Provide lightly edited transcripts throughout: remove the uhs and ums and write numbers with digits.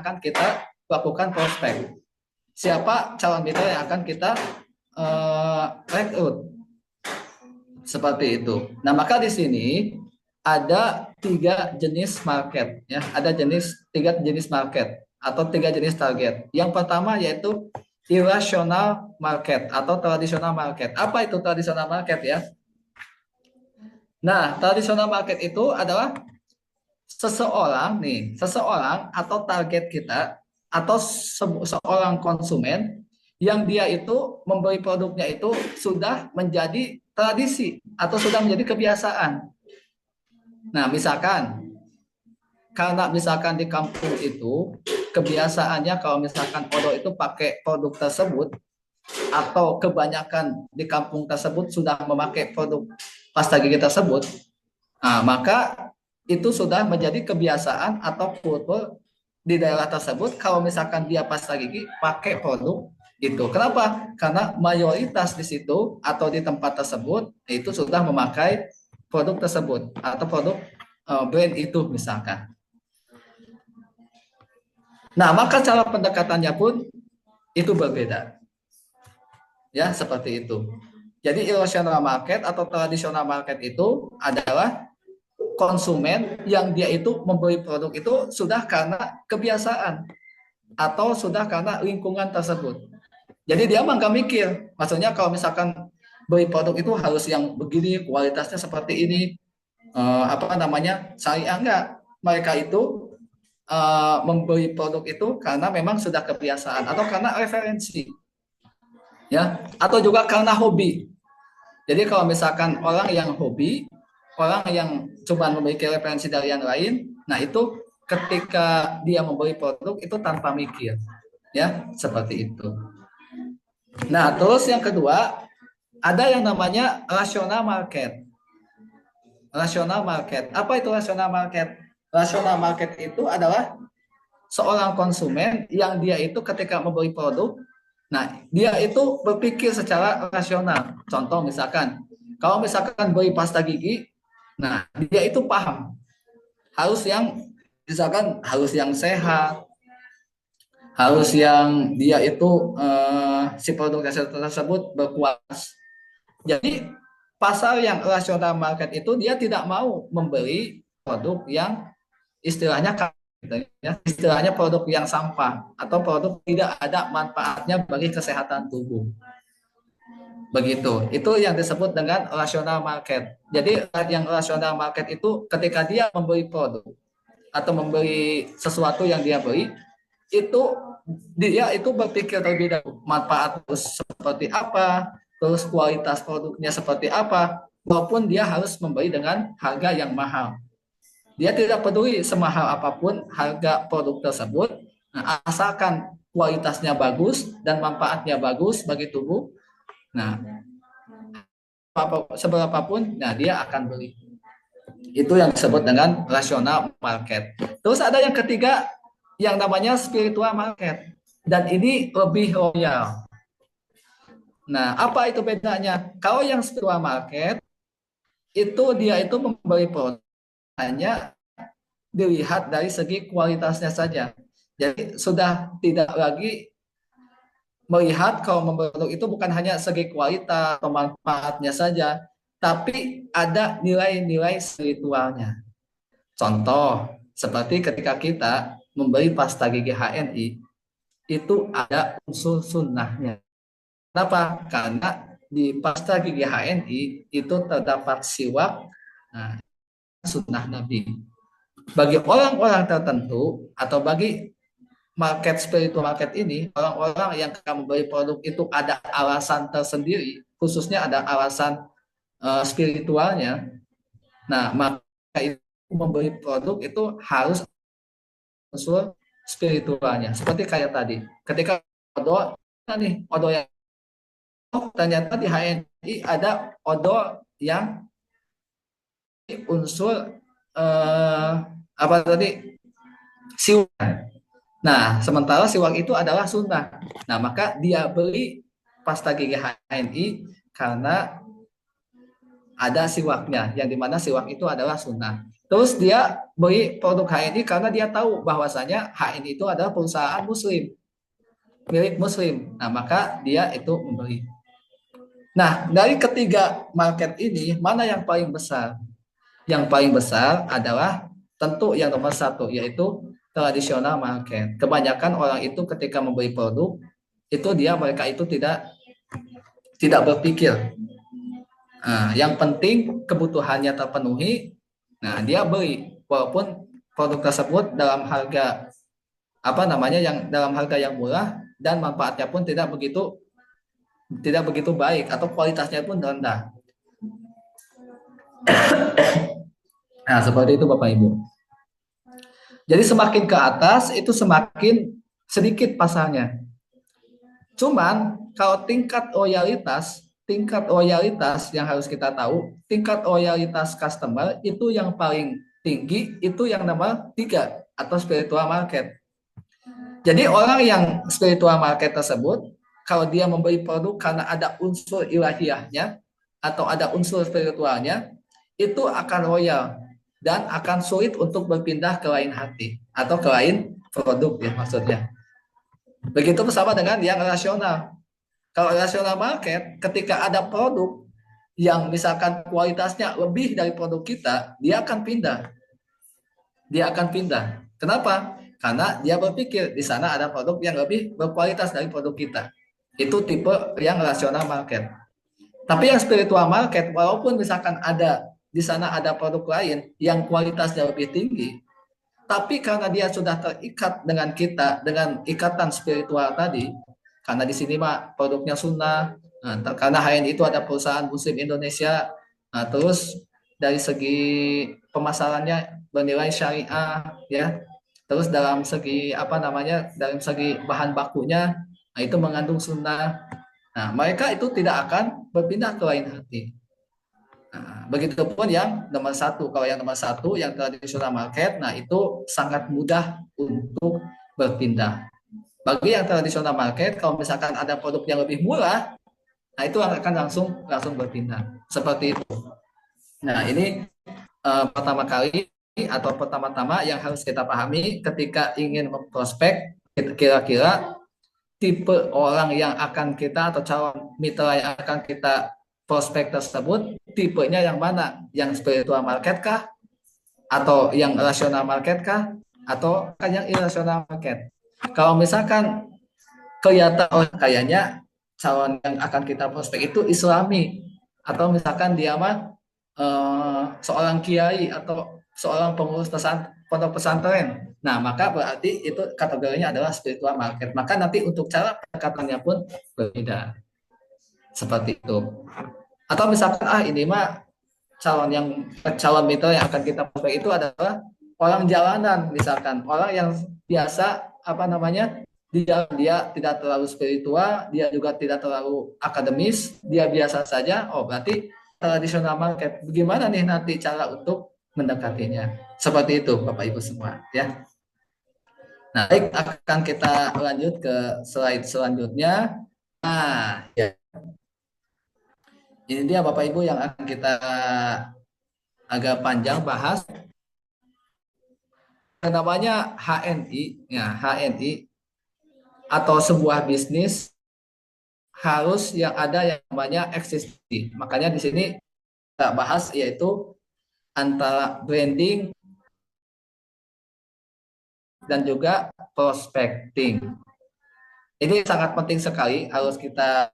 akan kita lakukan prospek. Siapa calon mitra yang akan kita rekrut. Seperti itu. Nah, maka di sini ada tiga jenis market, ya. Ada tiga jenis market atau tiga jenis target. Yang pertama yaitu irrational market atau tradisional market. Apa itu tradisional market, ya? Nah, tradisional market itu adalah seseorang atau target kita atau seorang konsumen yang dia itu membeli produknya itu sudah menjadi tradisi atau sudah menjadi kebiasaan. Nah, misalkan di kampung itu kebiasaannya kalau misalkan odol itu pakai produk tersebut atau kebanyakan di kampung tersebut sudah memakai produk pasta gigi tersebut, nah, maka itu sudah menjadi kebiasaan atau kultur di daerah tersebut kalau misalkan dia pasta gigi pakai produk itu. Kenapa? Karena mayoritas di situ atau di tempat tersebut itu sudah memakai produk tersebut atau produk brand itu misalkan. Nah, maka cara pendekatannya pun itu berbeda. Ya, seperti itu. Jadi irrational market atau tradisional market itu adalah konsumen yang dia itu membeli produk itu sudah karena kebiasaan atau sudah karena lingkungan tersebut. Jadi dia mah nggak mikir. Maksudnya kalau misalkan beli produk itu harus yang begini, kualitasnya seperti ini, syariah enggak. Mereka itu membeli produk itu karena memang sudah kebiasaan atau karena referensi, ya, atau juga karena hobi. Jadi kalau misalkan orang yang hobi, orang yang coba memiliki referensi dari yang lain, nah itu ketika dia membeli produk itu tanpa mikir, ya, seperti itu. Nah, terus yang kedua ada yang namanya rasional market. Rasional market. Apa itu rasional market? Rasional market itu adalah seorang konsumen yang dia itu ketika membeli produk, nah dia itu berpikir secara rasional. Contoh misalkan, kalau misalkan beli pasta gigi, nah dia itu paham harus yang sehat, harus yang dia itu si produk tersebut berkualitas. Jadi pasar yang rasional market itu dia tidak mau membeli produk yang istilahnya produk yang sampah atau produk tidak ada manfaatnya bagi kesehatan tubuh. Begitu. Itu yang disebut dengan rasional market. Jadi yang rasional market itu ketika dia membeli produk atau membeli sesuatu yang dia beli, itu dia itu berpikir terlebih dahulu manfaat seperti apa, terus kualitas produknya seperti apa, maupun dia harus membeli dengan harga yang mahal. Dia tidak peduli semahal apapun harga produk tersebut, nah, asalkan kualitasnya bagus dan manfaatnya bagus bagi tubuh. Nah, seberapapun, nah dia akan beli. Itu yang disebut dengan rasional market. Terus ada yang ketiga yang namanya spiritual market. Dan ini lebih royal. Nah, apa itu bedanya? Kalau yang spiritual market, itu dia itu membeli produk hanya dilihat dari segi kualitasnya saja. Jadi sudah tidak lagi melihat kalau membeli produk itu bukan hanya segi kualitas atau manfaatnya saja, tapi ada nilai-nilai spiritualnya. Contoh, seperti ketika kita membeli pasta gigi HNI, itu ada unsur sunnahnya. Kenapa? Karena di pasta gigi HNI itu terdapat siwak, nah, sunnah Nabi. Bagi orang-orang tertentu atau bagi market spiritual market ini, orang-orang yang akan membeli produk itu ada alasan tersendiri, khususnya ada alasan spiritualnya. Nah, maka itu membeli produk itu harus unsur spiritualnya. Seperti kayak tadi, ketika odol yang ternyata di HNI ada odol yang unsur apa tadi, siwak. Nah, sementara siwak itu adalah sunnah. Nah, maka dia beli pasta gigi HNI karena ada siwaknya, yang dimana siwak itu adalah sunnah. Terus dia beli produk HNI karena dia tahu bahwasanya HNI itu adalah perusahaan muslim, milik muslim. Nah, maka dia itu membeli. Nah, dari ketiga market ini, mana yang paling besar? Yang paling besar adalah tentu yang nomor satu, yaitu tradisional market. Kebanyakan orang itu ketika membeli produk, itu mereka itu tidak berpikir. Nah, yang penting kebutuhannya terpenuhi, nah dia beli. Walaupun produk tersebut dalam harga yang dalam harga yang murah dan manfaatnya pun tidak begitu baik atau kualitasnya pun rendah. Nah, seperti itu Bapak Ibu. Jadi semakin ke atas itu semakin sedikit pasarnya. Cuman kalau tingkat loyalitas yang harus kita tahu, tingkat loyalitas customer itu yang paling tinggi itu yang nomor 3 atau spiritual market. Jadi orang yang spiritual market tersebut, kalau dia membeli produk karena ada unsur ilahiyahnya atau ada unsur spiritualnya, itu akan loyal dan akan sulit untuk berpindah ke lain hati atau ke lain produk ya maksudnya. Begitu sama dengan yang rasional. Kalau rasional market, ketika ada produk yang misalkan kualitasnya lebih dari produk kita, dia akan pindah. Kenapa? Karena dia berpikir di sana ada produk yang lebih berkualitas dari produk kita. Itu tipe yang rasional market. Tapi yang spiritual market, walaupun misalkan di sana ada produk lain yang kualitasnya lebih tinggi, tapi karena dia sudah terikat dengan kita, dengan ikatan spiritual tadi, karena di sini mah produknya sunnah, karena HN itu ada perusahaan Muslim Indonesia, terus dari segi pemasarannya bernilai syariah, ya, terus dalam segi bahan bakunya, itu mengandung sunnah. Nah, mereka itu tidak akan berpindah ke lain hati. Nah, begitupun yang nomor satu. Kalau yang nomor satu, yang tradisional market, nah itu sangat mudah untuk berpindah. Bagi yang tradisional market, kalau misalkan ada produk yang lebih murah, nah itu akan langsung berpindah. Seperti itu. Nah, ini pertama kali atau pertama-tama yang harus kita pahami ketika ingin memprospek, kira-kira tipe orang yang akan kita atau calon mitra yang akan kita prospek tersebut, tipenya yang mana? Yang spiritual market kah? Atau yang rasional market kah? Atau yang irasional market? Kalau misalkan kelihatan kayaknya calon yang akan kita prospek itu Islami, atau misalkan dia mah seorang kiai atau seorang pengurus pondok pesantren. Nah, maka berarti itu kategorinya adalah spiritual market. Maka nanti untuk cara pendekatannya pun berbeda. Seperti itu. Atau misalkan ini mah calon mitra yang akan kita prospek itu adalah orang jalanan, misalkan orang yang biasa di jalan, dia tidak terlalu spiritual, dia juga tidak terlalu akademis, dia biasa saja. Oh, berarti tradisional market. Bagaimana nih nanti cara untuk mendekatinya? Seperti itu, Bapak Ibu semua, ya. Nah, baik, akan kita lanjut ke slide selanjutnya. Nah, ya. Ini dia Bapak Ibu yang akan kita agak panjang bahas. Namanya HNI, ya HNI atau sebuah bisnis harus yang ada yang namanya existing. Makanya di sini kita bahas yaitu antara branding dan juga prospecting. Ini sangat penting sekali harus kita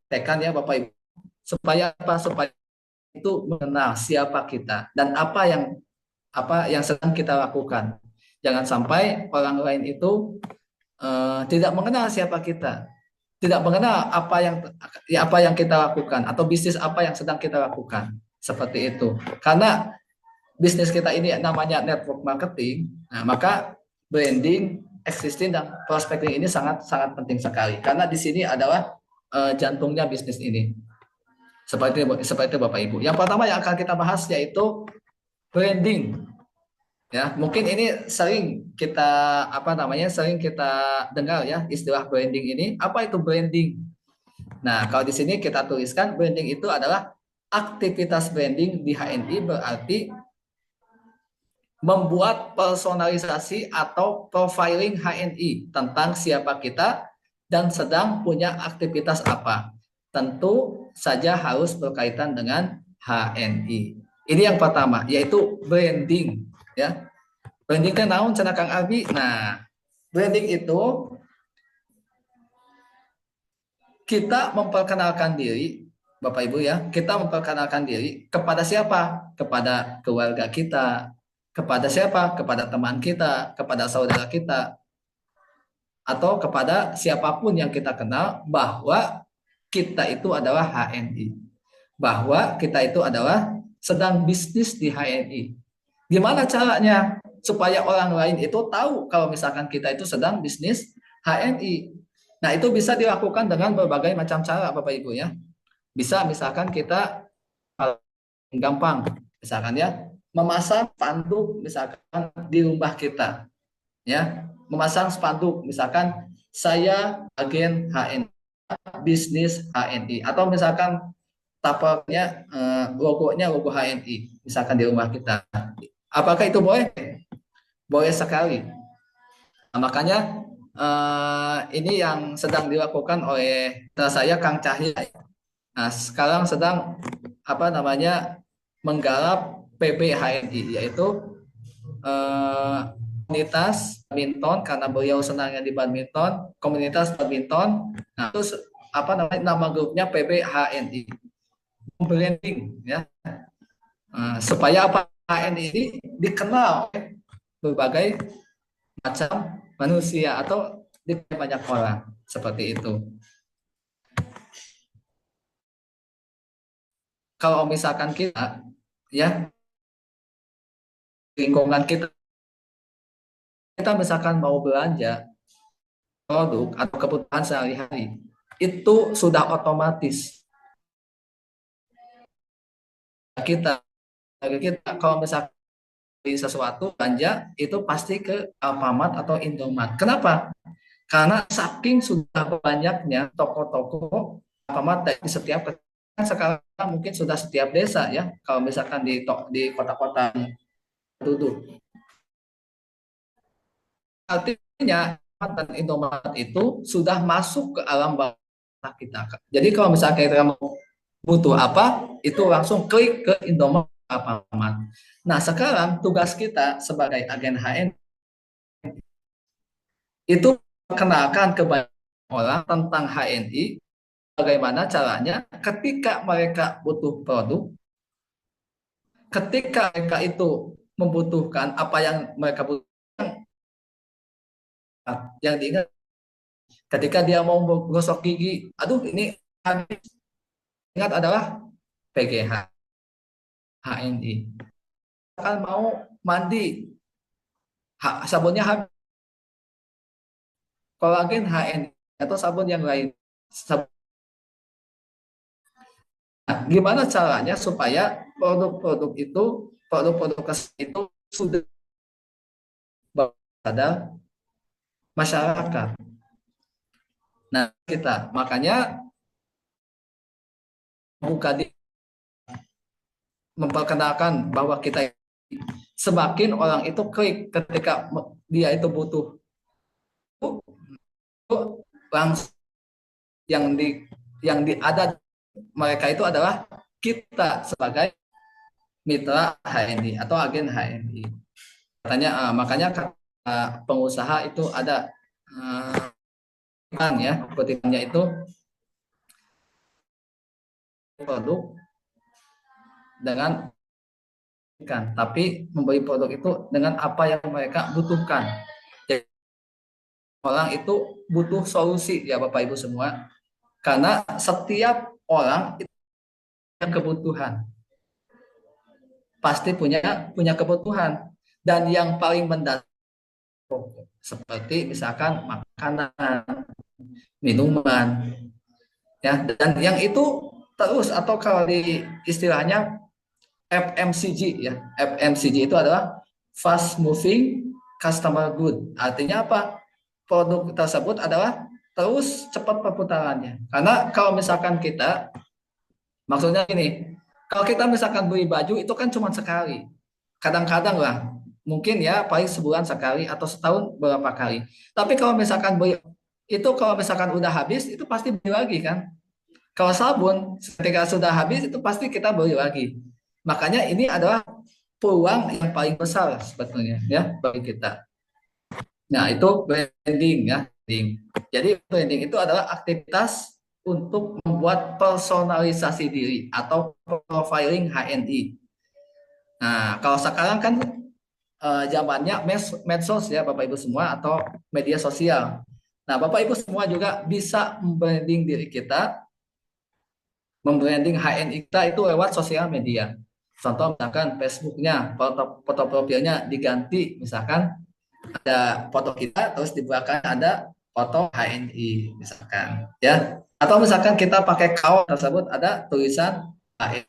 tekan ya Bapak Ibu. Supaya itu mengenal siapa kita dan apa yang sedang kita lakukan. Jangan sampai orang lain itu tidak mengenal siapa kita, tidak mengenal apa yang kita lakukan atau bisnis apa yang sedang kita lakukan. Seperti itu. Karena bisnis kita ini namanya network marketing, nah, maka branding, existing dan prospecting ini sangat sangat penting sekali. Karena di sini adalah jantungnya bisnis ini. Seperti itu Bapak Ibu. Yang pertama yang akan kita bahas yaitu branding. Ya, mungkin ini sering kita dengar ya istilah branding ini. Apa itu branding? Nah, kalau di sini kita tuliskan branding itu adalah aktivitas branding di HNI berarti membuat personalisasi atau profiling HNI tentang siapa kita dan sedang punya aktivitas apa. Tentu saja harus berkaitan dengan HNI. Ini yang pertama, yaitu branding. Ya, branding kan naon cenah Kang Abi. Nah, branding itu kita memperkenalkan diri, Bapak Ibu ya, kita memperkenalkan diri kepada siapa? Kepada keluarga kita, kepada siapa? Kepada teman kita, kepada saudara kita, atau kepada siapapun yang kita kenal bahwa kita itu adalah HNI, bahwa kita itu adalah sedang bisnis di HNI. Gimana caranya supaya orang lain itu tahu kalau misalkan kita itu sedang bisnis HNI? Nah, itu bisa dilakukan dengan berbagai macam cara, Bapak Ibu ya. Bisa misalkan kita gampang, misalkan ya, memasang spanduk misalkan di rumah kita, ya, memasang spanduk misalkan saya agen HNI, bisnis HNI, atau misalkan tapelnya logonya logo HNI, misalkan di rumah kita. Apakah itu boleh? Boleh sekali. Nah, makanya ini yang sedang dilakukan oleh saya Kang Cahya. Nah, sekarang sedang apa namanya menggarap PBHNI, yaitu komunitas badminton, karena beliau senangnya di badminton, komunitas badminton. Nah, terus apa namanya nama grupnya PBHNI, branding ya. Supaya apa, HNI ini dikenal oleh berbagai macam manusia atau di banyak orang seperti itu. Kalau misalkan kita ya lingkungan kita misalkan mau belanja produk atau kebutuhan sehari-hari, itu sudah otomatis kita kita kalau misalkan beli sesuatu belanja itu pasti ke Alfamart atau Indomart. Kenapa? Karena saking sudah banyaknya toko-toko Alfamart di setiap, sekarang mungkin sudah setiap desa ya. Kalau misalkan di kota-kota duduk, artinya dan Indomaret itu sudah masuk ke alam bawah kita. Jadi kalau misalnya kita mau butuh apa, itu langsung klik ke Indomaret Alfamart. Nah, sekarang tugas kita sebagai agen HN itu kenalkan ke banyak orang tentang HNI, bagaimana caranya ketika mereka butuh produk, ketika mereka itu membutuhkan apa yang mereka butuhkan, yang diingat ketika dia mau gosok gigi, aduh ini ingat adalah PGH, HNI. Kan mau mandi, sabunnya habis, kolagen HNI atau sabun yang lain. Nah, gimana caranya supaya produk-produk itu, produk-produk itu sudah pada masyarakat. Nah, kita makanya buka di memperkenalkan bahwa kita semakin orang itu klik ketika dia itu butuh langsung yang di ada mereka itu adalah kita sebagai mitra HNI atau agen HNI. Katanya makanya pengusaha itu ada kan ya, petikannya itu produk dengan kan, tapi membeli produk itu dengan apa yang mereka butuhkan. Jadi, orang itu butuh solusi ya Bapak Ibu semua, karena setiap orang itu punya kebutuhan, pasti punya kebutuhan, dan yang paling mendasar seperti misalkan makanan, minuman, ya, dan yang itu terus, atau kalau di istilahnya FMCG ya, FMCG itu adalah fast moving customer good. Artinya apa? Produk tersebut adalah terus cepat perputarannya. Karena kalau misalkan kita, maksudnya ini, kalau kita misalkan beli baju itu kan cuma sekali. Kadang-kadang lah mungkin ya paling sebulan sekali atau setahun beberapa kali. Tapi kalau misalkan beli itu kalau misalkan udah habis itu pasti beli lagi kan. Kalau sabun ketika sudah habis itu pasti kita beli lagi. Makanya ini adalah peluang yang paling besar sebetulnya ya bagi kita. Nah, itu branding ya. Branding. Jadi branding itu adalah aktivitas untuk membuat personalisasi diri atau profiling HNI. Nah, kalau sekarang kan zamannya medsos ya Bapak Ibu semua atau media sosial. Nah, Bapak Ibu semua juga bisa membranding diri kita, membranding HNI kita itu lewat sosial media. Contoh misalkan Facebooknya, foto profilnya diganti, misalkan ada foto kita, terus di belakang ada foto HNI, misalkan, ya. Atau misalkan kita pakai kaos tersebut ada tulisan HNI,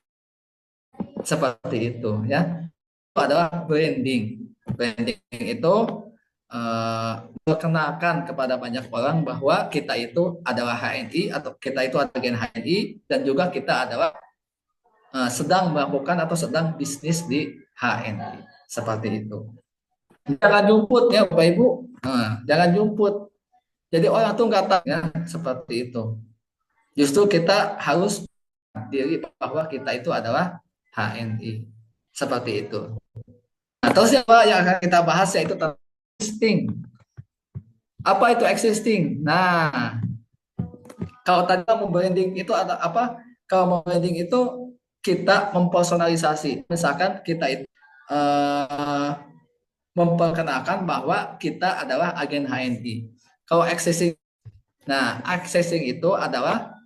seperti itu, ya. Itu adalah branding. Branding itu memperkenalkan kepada banyak orang bahwa kita itu adalah HNI atau kita itu adalah agen HNI dan juga kita adalah sedang melakukan atau sedang bisnis di HNI seperti itu. Jangan jumput ya Bapak Ibu, jangan jumput. Jadi orang tuh nggak tahu ya seperti itu. Justru kita harus diri bahwa kita itu adalah HNI seperti itu. Nah, terus yang akan kita bahas yaitu tentang existing. Apa itu existing? Nah, kalau tadi membranding itu ada apa? Kalau membranding itu kita mempersonalisasi. Misalkan kita itu memperkenalkan bahwa kita adalah agen HNI. Kalau accessing, nah accessing itu adalah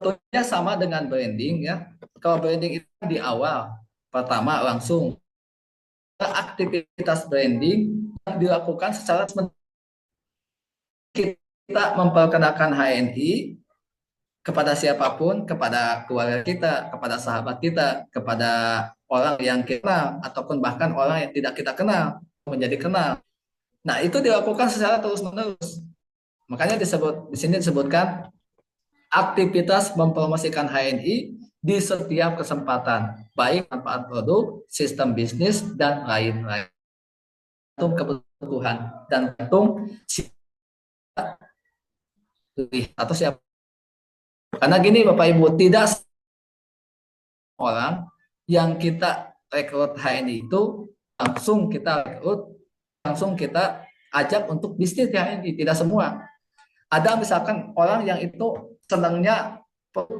tentunya sama dengan branding ya. Kalau branding itu di awal, pertama langsung aktivitas branding yang dilakukan secara kita memperkenalkan HNI kepada siapapun, kepada keluarga kita, kepada sahabat kita, kepada orang yang kita kenal, ataupun bahkan orang yang tidak kita kenal, menjadi kenal. Nah, itu dilakukan secara terus-menerus. Makanya di sini disebutkan aktivitas mempromosikan HNI di setiap kesempatan, baik manfaat produk, sistem bisnis, dan lain-lain. Tergantung kebutuhan dan tergantung atau siapa. Karena gini Bapak Ibu, tidak orang yang kita rekrut HNI itu langsung kita rekrut, langsung kita ajak untuk bisnis di HNI, tidak semua. Ada misalkan orang yang itu senangnya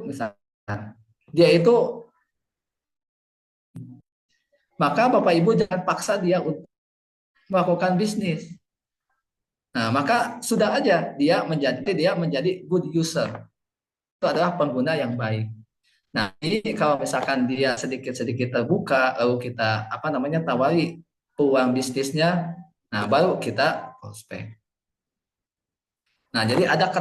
misalkan dia itu, maka Bapak Ibu jangan paksa dia untuk melakukan bisnis. Nah, maka sudah aja dia menjadi good user. Itu adalah pengguna yang baik. Nah, ini kalau misalkan dia sedikit-sedikit terbuka, lalu kita tawari peluang bisnisnya, nah baru kita prospek. Nah, jadi ada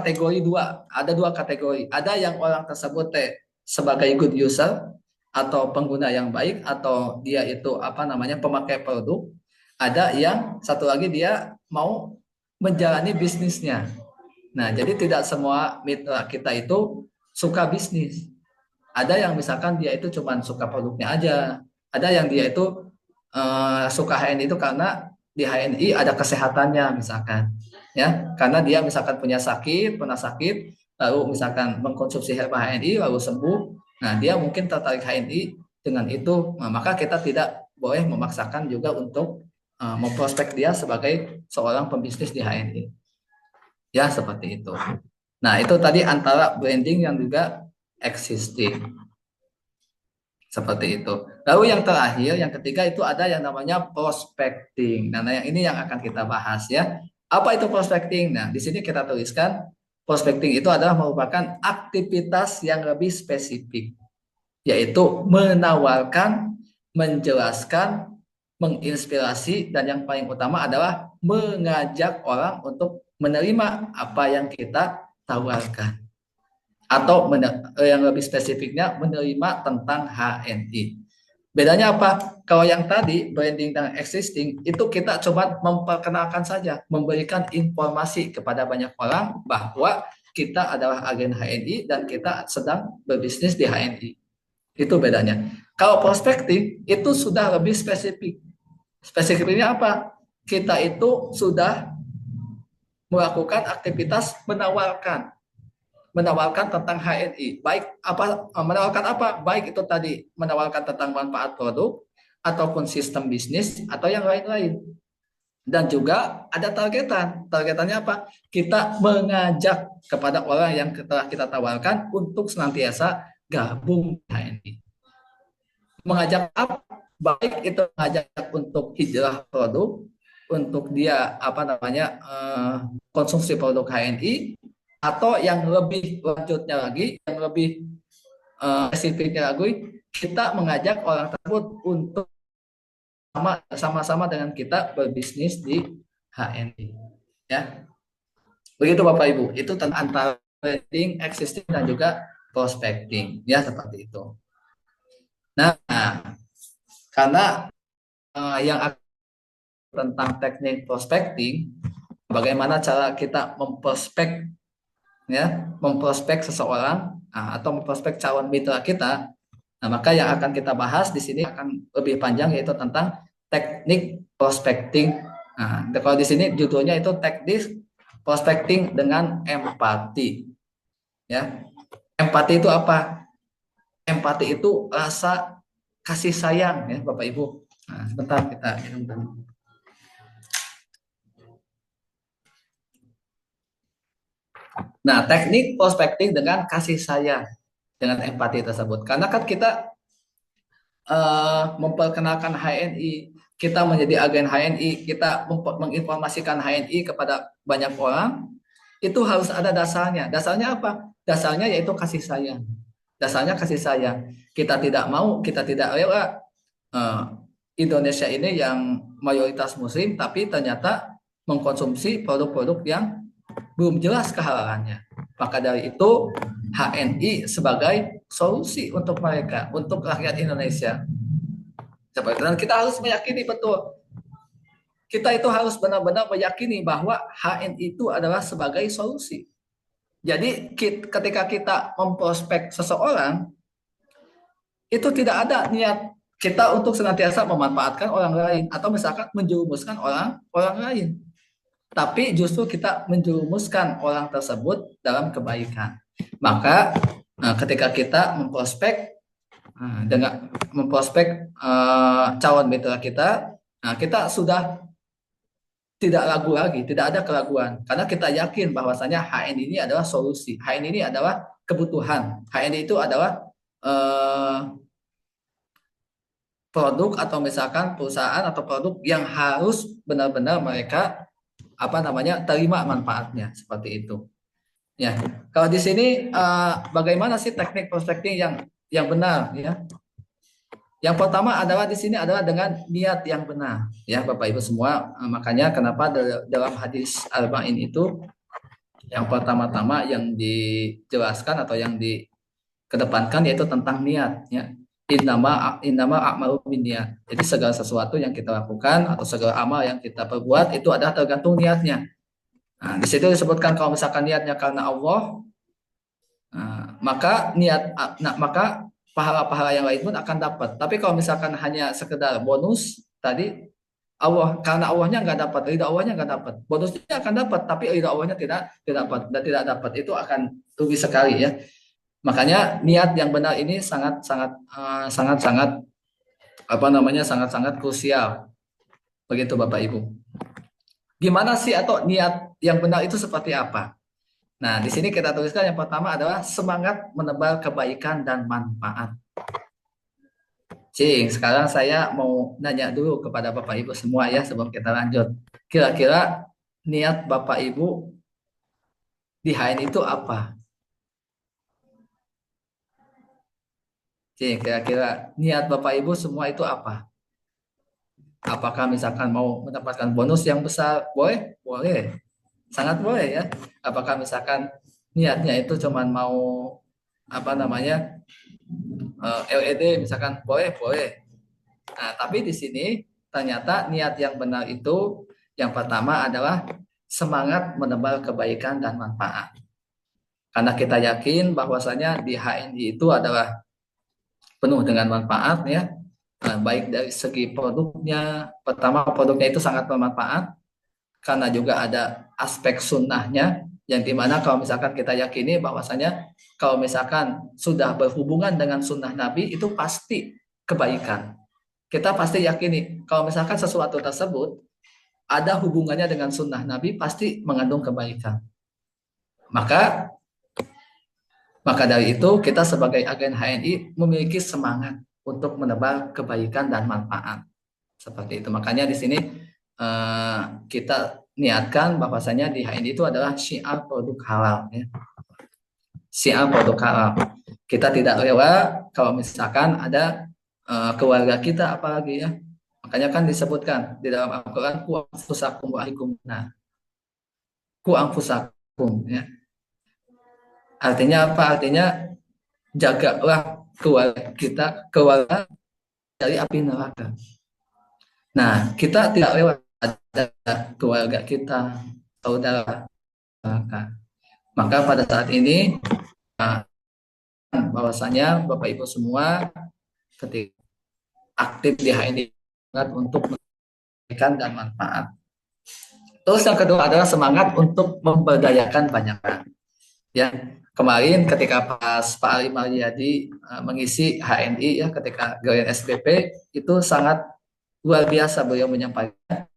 dua kategori. Ada yang orang tersebut sebagai good user atau pengguna yang baik atau dia itu pemakai produk. Ada yang satu lagi dia mau menjalani bisnisnya. Nah, jadi tidak semua mitra kita itu suka bisnis. Ada yang misalkan dia itu cuma suka produknya aja. Ada yang dia itu suka HNI itu karena di HNI ada kesehatannya misalkan. Ya, karena dia misalkan pernah sakit, lalu misalkan mengkonsumsi herbal HNI lalu sembuh. Nah, dia mungkin tertarik HNI dengan itu. Nah, maka kita tidak boleh memaksakan juga untuk memprospek dia sebagai seorang pembisnis di HNI. Ya, seperti itu. Nah, itu tadi antara branding yang juga existing. Seperti itu. Lalu yang terakhir, yang ketiga itu ada yang namanya prospecting. Nah, yang ini yang akan kita bahas ya. Apa itu prospecting? Nah, di sini kita tuliskan prospecting itu adalah merupakan aktivitas yang lebih spesifik, yaitu menawarkan, menjelaskan, menginspirasi, dan yang paling utama adalah mengajak orang untuk menerima apa yang kita tawarkan. Atau yang lebih spesifiknya menerima tentang HNI. Bedanya apa? Kalau yang tadi branding dan existing itu kita coba memperkenalkan saja, memberikan informasi kepada banyak orang bahwa kita adalah agen HNI dan kita sedang berbisnis di HNI. Itu bedanya. Kalau prospecting itu sudah lebih spesifik. Spesifiknya apa? Kita itu sudah melakukan aktivitas menawarkan tentang HNI. Baik apa menawarkan apa? Baik itu tadi menawarkan tentang manfaat produk ataupun sistem bisnis atau yang lain-lain. Dan juga ada targetan. Targetannya apa? Kita mengajak kepada orang yang telah kita tawarkan untuk senantiasa gabung HNI. Mengajak apa? Baik itu mengajak untuk hijrah produk, untuk dia apa namanya konsumsi produk HNI, atau yang lebih lanjutnya lagi, yang lebih spesifiknya lagi, kita mengajak orang tersebut untuk sama-sama dengan kita berbisnis di HNI. Ya, begitu Bapak Ibu. Itu tentang antara trading, existing dan juga prospecting. Ya, seperti itu. Nah, karena yang tentang teknik prospecting, bagaimana cara kita memprospek, ya, memprospek seseorang atau memprospek calon mitra kita. Nah, maka yang akan kita bahas di sini akan lebih panjang, yaitu tentang teknik prospecting. Nah, kalau di sini judulnya itu teknik prospecting dengan empati. Ya, empati itu apa? Empati itu rasa kasih sayang, ya Bapak Ibu. Nah, sebentar kita minum dulu. Nah, teknik prospecting dengan kasih sayang, dengan empati tersebut. Karena kan kita memperkenalkan HNI, kita menjadi agen HNI, kita menginformasikan HNI kepada banyak orang, itu harus ada dasarnya. Dasarnya apa? Dasarnya yaitu kasih sayang. Dasarnya kasih sayang. Kita tidak mau, kita tidak rela Indonesia ini yang mayoritas Muslim, tapi ternyata mengkonsumsi produk-produk yang belum jelas kehalalannya. Maka dari itu HNI sebagai solusi untuk mereka, untuk rakyat Indonesia. Seperti itu. Dan kita harus meyakini betul. Kita itu harus benar-benar meyakini bahwa HNI itu adalah sebagai solusi. Jadi ketika kita memprospek seseorang, itu tidak ada niat kita untuk senantiasa memanfaatkan orang lain atau misalkan menjerumuskan orang lain. Tapi justru kita menjerumuskan orang tersebut dalam kebaikan. Maka ketika kita memprospek dengan memprospek calon mitra kita, kita sudah tidak ragu lagi, tidak ada keraguan karena kita yakin bahwasanya HNI ini adalah solusi, HNI ini adalah kebutuhan, HNI itu adalah produk atau misalkan perusahaan atau produk yang harus benar-benar mereka apa namanya terima manfaatnya seperti itu. Ya, kalau di sini bagaimana sih teknik prospecting yang benar ya? Yang pertama adalah di sini adalah dengan niat yang benar ya Bapak Ibu semua. Makanya kenapa dalam hadis arba'in itu yang pertama-tama yang dijelaskan atau yang dikedepankan yaitu tentang niat ya. Innama a'malu binniyat. Jadi segala sesuatu yang kita lakukan atau segala amal yang kita perbuat itu adalah tergantung niatnya. Nah, di situ disebutkan kalau misalkan niatnya karena Allah, maka pahala-pahala yang lain pun akan dapat. Tapi kalau misalkan hanya sekedar bonus tadi, karena Allahnya nggak dapat, ridho Allahnya nggak dapat, bonusnya akan dapat, tapi ridho Allahnya tidak dapat dan tidak dapat, itu akan rugi sekali ya. Makanya niat yang benar ini sangat apa namanya sangat krusial. Begitu Bapak Ibu. Gimana sih atau niat yang benar itu seperti apa? Nah, di sini kita tuliskan yang pertama adalah semangat menebar kebaikan dan manfaat. Cing, sekarang saya mau nanya dulu kepada Bapak Ibu semua ya sebelum kita lanjut. Kira-kira niat Bapak Ibu di HN itu apa? Cing, kira-kira niat Bapak Ibu semua itu apa? Apakah misalkan mau mendapatkan bonus yang besar? Boleh? Boleh. Sangat boleh ya. Apakah misalkan niatnya itu cuman mau apa namanya LED misalkan boleh boleh. Nah, tapi di sini ternyata niat yang benar itu yang pertama adalah semangat menebar kebaikan dan manfaat. Karena kita yakin bahwasanya di HNI itu adalah penuh dengan manfaat ya. baik dari segi produknya. Pertama, produknya itu sangat bermanfaat karena juga ada aspek sunnahnya, yang dimana kalau misalkan kita yakini bahwasanya kalau misalkan sudah berhubungan dengan sunnah Nabi itu pasti kebaikan. Kita pasti yakini kalau misalkan sesuatu tersebut ada hubungannya dengan sunnah Nabi pasti mengandung kebaikan. Maka maka dari itu kita sebagai agen HNI memiliki semangat untuk menebar kebaikan dan manfaat seperti itu. Makanya di sini kita niatkan bahwasanya di HNI itu adalah syiar produk halal. Ya. Syiar produk halal. Kita tidak rela kalau misalkan ada keluarga kita apalagi ya. Makanya kan disebutkan di dalam Al-Quran ku anfusakum wa ahlikum. Nah, ku anfusakum ya. Artinya apa? Artinya jagalah keluarga kita, keluarga dari api neraka. Nah, kita tidak lewat ada keluarga kita, saudara neraka. Maka pada saat ini bahwasanya Bapak Ibu semua ketika aktif di HNI untuk memberikan dan manfaat. Terus yang kedua adalah semangat untuk memberdayakan banyak orang. Ya, kemarin ketika pas Pak Ali Mariadi mengisi HNI ya ketika Galian SBP itu sangat luar biasa beliau menyampaikan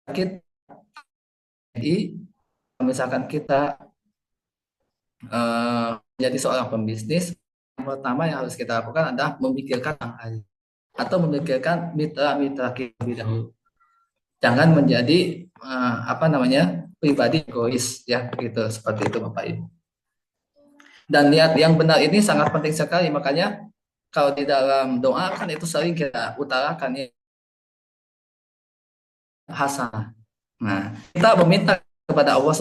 kita misalkan kita menjadi seorang pembisnis, yang pertama yang harus kita lakukan adalah memikirkan orang lain atau memikirkan mitra-mitra kita lebih dahulu. Jangan menjadi pribadi egois ya gitu seperti itu Bapak Ibu. Dan niat yang benar ini sangat penting sekali, makanya kalau di dalam doa kan itu sering kita utarakan ya hasanah. Nah, kita meminta kepada Allah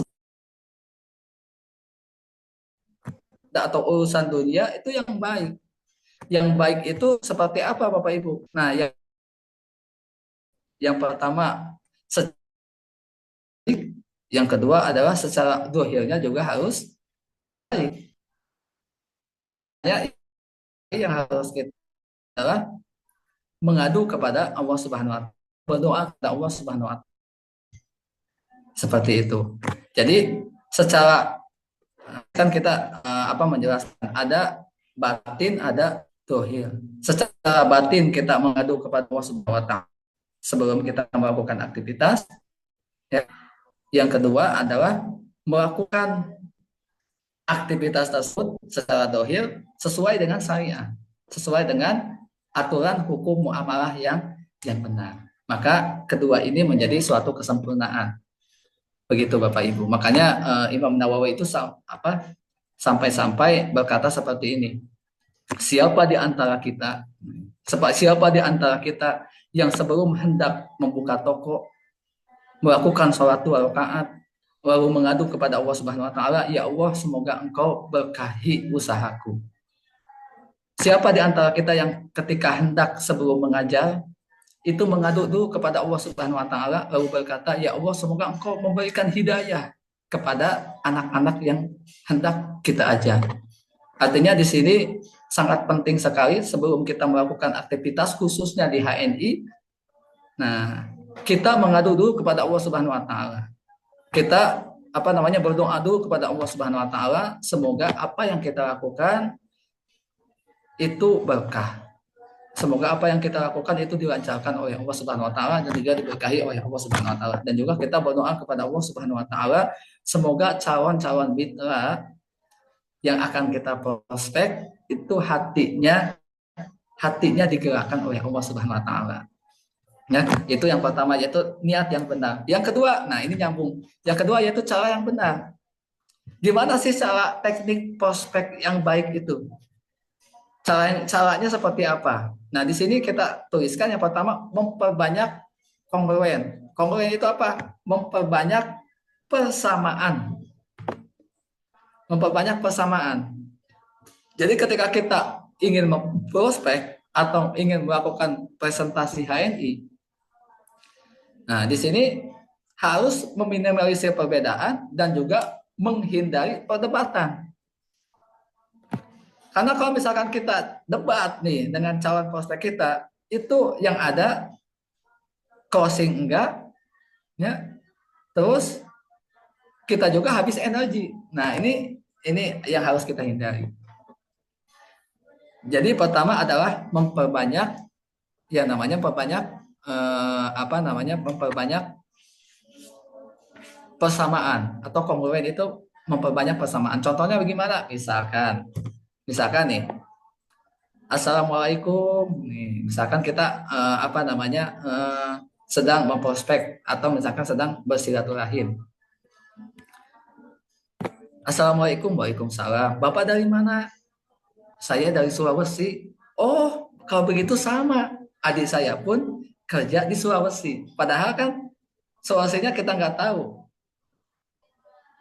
atau urusan dunia itu yang baik. Yang baik itu seperti apa Bapak Ibu? Nah, yang pertama yang kedua adalah secara dohirnya juga harus baik. Ya, yang harus kita adalah mengadu kepada Allah Subhanahu wa taala, berdoa kepada Allah Subhanahu wa taala. Seperti itu. Jadi secara kan kita menjelaskan ada batin, ada dohir. Secara batin kita mengadu kepada Allah Subhanahu wa taala sebelum kita melakukan aktivitas. Ya. Yang kedua adalah melakukan aktivitas tersebut secara dohir sesuai dengan syariat, sesuai dengan aturan hukum muamalah yang benar. Maka kedua ini menjadi suatu kesempurnaan. Begitu Bapak Ibu. Makanya Imam Nawawi itu sampai-sampai berkata seperti ini. Siapa di antara kita yang sebelum hendak membuka toko melakukan sholat 2 rakaat lalu mengadu kepada Allah Subhanahu wa taala, ya Allah semoga Engkau berkahi usahaku. Siapa di antara kita yang ketika hendak sebelum mengajar itu mengadu dulu kepada Allah Subhanahu wa taala lalu berkata, ya Allah semoga Engkau memberikan hidayah kepada anak-anak yang hendak kita ajar. Artinya di sini sangat penting sekali sebelum kita melakukan aktivitas khususnya di HNI. Nah, kita mengadu dulu kepada Allah Subhanahu wa taala. Kita berdoa dulu kepada Allah Subhanahu wa taala semoga apa yang kita lakukan itu berkah. Semoga apa yang kita lakukan itu dilancarkan oleh Allah Subhanahu wa taala dan juga diberkahi oleh Allah Subhanahu wa taala. Dan juga kita berdoa kepada Allah Subhanahu wa taala semoga calon-calon mitra yang akan kita prospek itu hatinya digerakkan oleh Allah Subhanahu wa taala. Ya, itu yang pertama yaitu niat yang benar. Yang kedua, nah ini nyambung. Yang kedua yaitu cara yang benar. Gimana sih cara teknik prospek yang baik itu? Caranya seperti apa? Nah, di sini kita tuliskan yang pertama memperbanyak kongruen. Kongruen itu apa? Memperbanyak persamaan. Memperbanyak persamaan. Jadi ketika kita ingin memprospek atau ingin melakukan presentasi HNI, nah, di sini harus meminimalisir perbedaan dan juga menghindari perdebatan. Karena kalau misalkan kita debat nih dengan calon prospek kita, itu yang ada closing enggak, ya, terus kita juga habis energi. Nah, ini yang harus kita hindari. Jadi pertama adalah memperbanyak yang namanya memperbanyak persamaan atau kongruen, itu memperbanyak persamaan. Contohnya bagaimana? Misalkan nih, Assalamualaikum. Nih, misalkan kita sedang memprospek atau misalkan sedang bersilaturahim. Assalamualaikum, waalaikumsalam. Bapak dari mana? Saya dari Sulawesi. Oh, kalau begitu sama. Adik saya pun kerja di Sulawesi. Padahal kan Sulawesinya kita nggak tahu.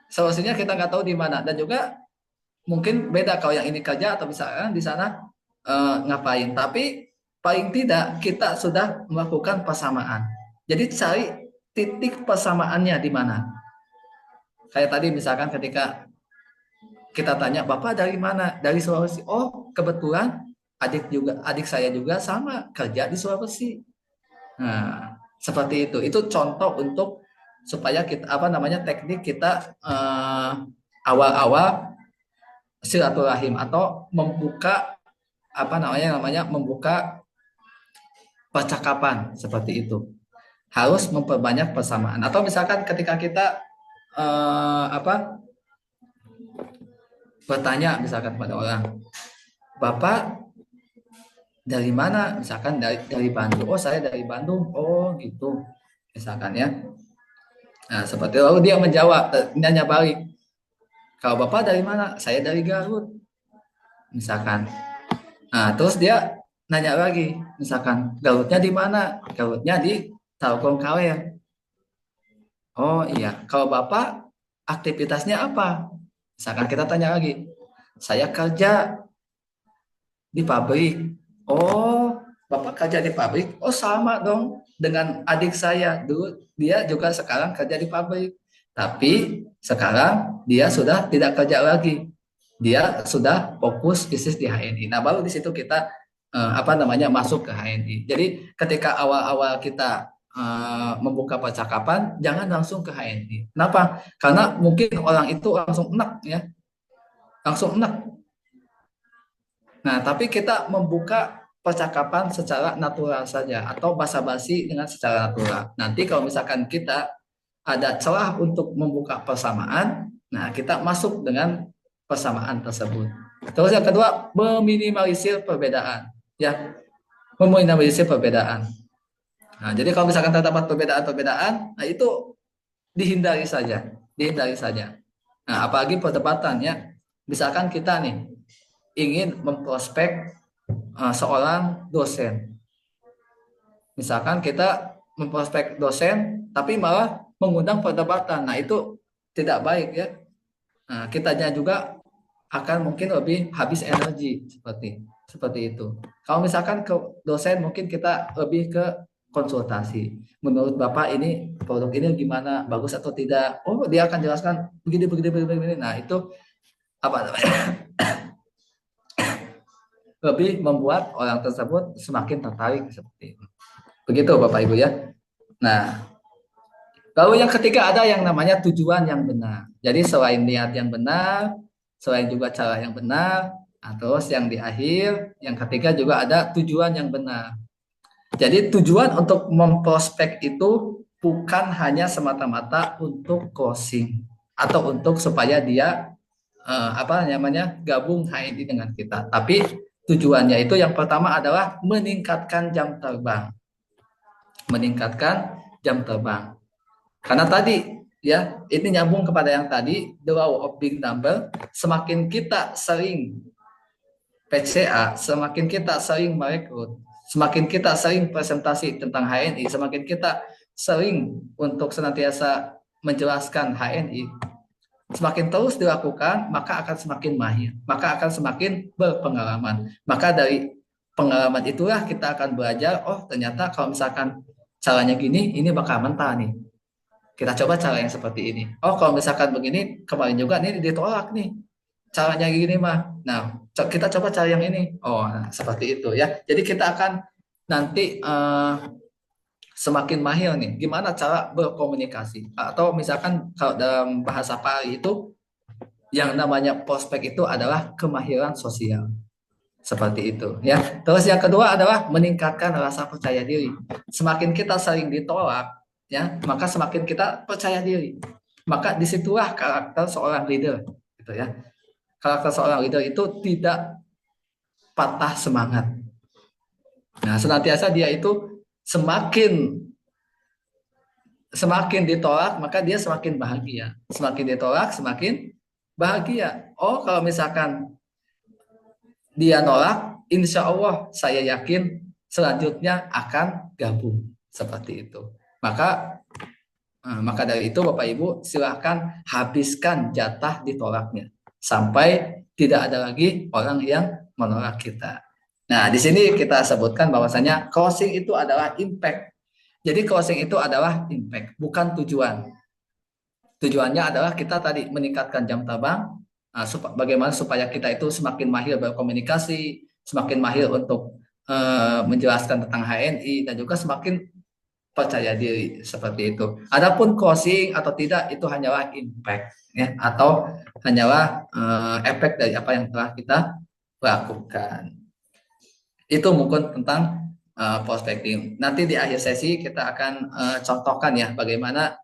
Sulawesinya kita nggak tahu di mana. Dan juga mungkin beda kalau yang ini kerja atau misalkan di sana ngapain. Tapi paling tidak kita sudah melakukan persamaan. Jadi cari titik persamaannya di mana. Kayak tadi misalkan ketika kita tanya, Bapak dari mana? Dari Sulawesi. Oh, kebetulan adik saya juga sama kerja di Sulawesi. Nah, seperti itu. Itu contoh untuk supaya kita teknik kita awal-awal silaturahim atau membuka membuka percakapan seperti itu. Harus memperbanyak persamaan. Atau misalkan ketika kita bertanya misalkan pada orang, Bapak dari mana? Misalkan dari Bandung. Oh, saya dari Bandung. Oh, gitu. Misalkan ya. Nah, seperti lalu dia menjawab, nanya balik. Kalau Bapak dari mana? Saya dari Garut. Misalkan. Nah, terus dia nanya lagi, misalkan Garutnya di mana? Garutnya di Talkong Kawen. Oh iya, kalau Bapak aktivitasnya apa? Misalkan kita tanya lagi, saya kerja di pabrik. Oh, Bapak kerja di pabrik? Oh, sama dong dengan adik saya. Dulu dia juga sekarang kerja di pabrik. Tapi sekarang dia sudah tidak kerja lagi. Dia sudah fokus bisnis di HNI. Nah, baru di situ kita masuk ke HNI. Jadi ketika awal-awal kita membuka percakapan, jangan langsung ke HNI. Kenapa? Karena mungkin orang itu langsung enak ya. Langsung enak. Nah, tapi kita membuka percakapan secara natural saja atau basa-basi dengan secara natural. Nanti kalau misalkan kita ada celah untuk membuka persamaan, nah kita masuk dengan persamaan tersebut. Terus yang kedua, meminimalisir perbedaan. Ya, meminimalisir perbedaan. Nah, jadi kalau misalkan terdapat perbedaan-perbedaan, nah itu dihindari saja. Nah, apalagi perdebatan ya. Misalkan kita nih ingin memprospek seorang dosen. Misalkan kita memprospek dosen, tapi malah mengundang perdebatan. Nah, itu tidak baik ya. Nah, kitanya juga akan mungkin lebih habis energi seperti itu. Kalau misalkan ke dosen, mungkin kita lebih ke konsultasi. Menurut Bapak ini produk ini gimana, bagus atau tidak? Oh, dia akan jelaskan begini. Nah, itu apa namanya? Lebih membuat orang tersebut semakin tertarik seperti itu. Begitu Bapak Ibu ya. Nah, lalu yang ketiga ada yang namanya tujuan yang benar. Jadi selain niat yang benar, selain juga cara yang benar, nah, terus yang di akhir, yang ketiga juga ada tujuan yang benar. Jadi tujuan untuk memprospek itu bukan hanya semata-mata untuk closing atau untuk supaya dia gabung HNI dengan kita. Tapi tujuannya itu yang pertama adalah meningkatkan jam terbang. Karena tadi ya, ini nyambung kepada yang tadi, the law of big number. Semakin kita sering PCA, semakin kita sering merekrut, semakin kita sering presentasi tentang HNI, semakin kita sering untuk senantiasa menjelaskan HNI, semakin terus dilakukan, maka akan semakin mahir, maka akan semakin berpengalaman. Maka dari pengalaman itulah kita akan belajar, oh ternyata kalau misalkan caranya gini, ini bakal mentah nih. Kita coba cara yang seperti ini. Oh kalau misalkan begini, kemarin juga nih ditolak nih. Caranya gini mah. Nah, Kita coba cari yang ini. Oh, nah, seperti itu ya. Jadi kita akan nanti semakin mahir nih. Gimana cara berkomunikasi? Atau misalkan kalau dalam bahasa Pali itu yang namanya prospek itu adalah kemahiran sosial. Seperti itu ya. Terus yang kedua adalah meningkatkan rasa percaya diri. Semakin kita sering ditolak ya, maka semakin kita percaya diri. Maka disitulah karakter seorang leader gitu ya. Karakter seorang leader itu tidak patah semangat. Nah, senantiasa dia itu semakin semakin ditolak maka dia semakin bahagia. Semakin ditolak semakin bahagia. Oh, kalau misalkan dia nolak, insya Allah saya yakin selanjutnya akan gabung seperti itu. Maka dari itu Bapak Ibu silahkan habiskan jatah ditolaknya sampai tidak ada lagi orang yang menolak kita. Nah, di sini kita sebutkan bahwasanya closing itu adalah impact. Jadi closing itu adalah impact, bukan tujuan. Tujuannya adalah kita tadi meningkatkan jam terbang, bagaimana supaya kita itu semakin mahir berkomunikasi, semakin mahir untuk menjelaskan tentang HNI, dan juga semakin percaya diri seperti itu. Adapun closing atau tidak itu hanyalah impact ya, atau hanyalah efek dari apa yang telah kita lakukan. Itu mungkin tentang prospecting. Nanti di akhir sesi kita akan contohkan ya bagaimana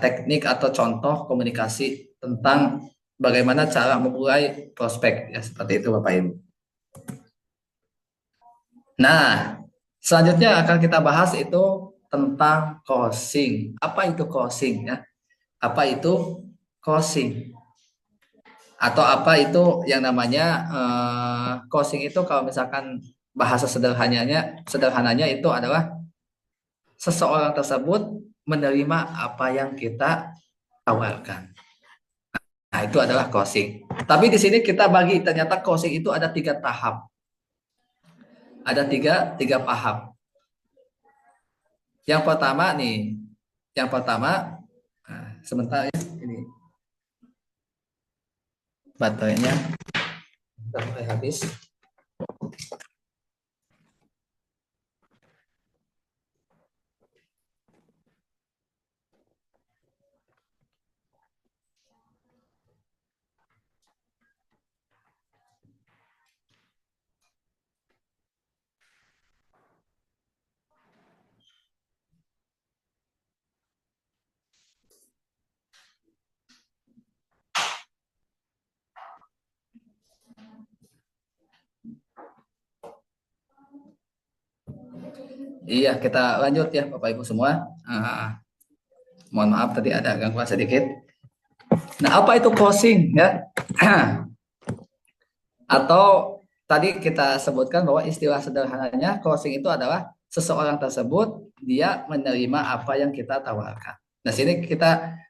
teknik atau contoh komunikasi tentang bagaimana cara memulai prospek ya, seperti itu Bapak Ibu. Nah, selanjutnya akan kita bahas itu tentang closing. Apa itu closing ya? Apa itu closing? Atau apa itu yang namanya closing itu kalau misalkan bahasa sederhananya itu adalah seseorang tersebut menerima apa yang kita tawarkan. Nah, itu adalah closing. Tapi di sini kita bagi, ternyata closing itu ada 3 tahap. Ada tiga tahap. Yang pertama nih, yang pertama, sebentar ya, ini baterainya sudah mulai habis. Iya, kita lanjut ya Bapak Ibu semua. Mohon maaf tadi ada gangguan sedikit. Nah, apa itu closing ya? Atau tadi kita sebutkan bahwa istilah sederhananya closing itu adalah seseorang tersebut dia menerima apa yang kita tawarkan. Nah, sini kita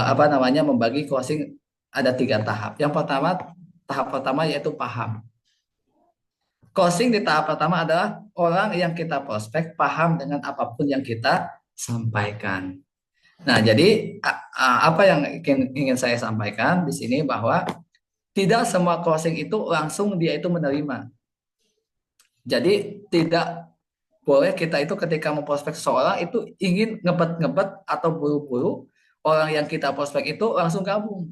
apa namanya membagi closing ada 3 tahap. Yang pertama, tahap pertama yaitu paham. Closing di tahap pertama adalah orang yang kita prospek paham dengan apapun yang kita sampaikan. Nah, jadi apa yang ingin saya sampaikan di sini bahwa tidak semua closing itu langsung dia itu menerima. Jadi tidak boleh kita itu ketika memprospek seseorang itu ingin ngebet-ngebet atau buru-buru orang yang kita prospek itu langsung gabung.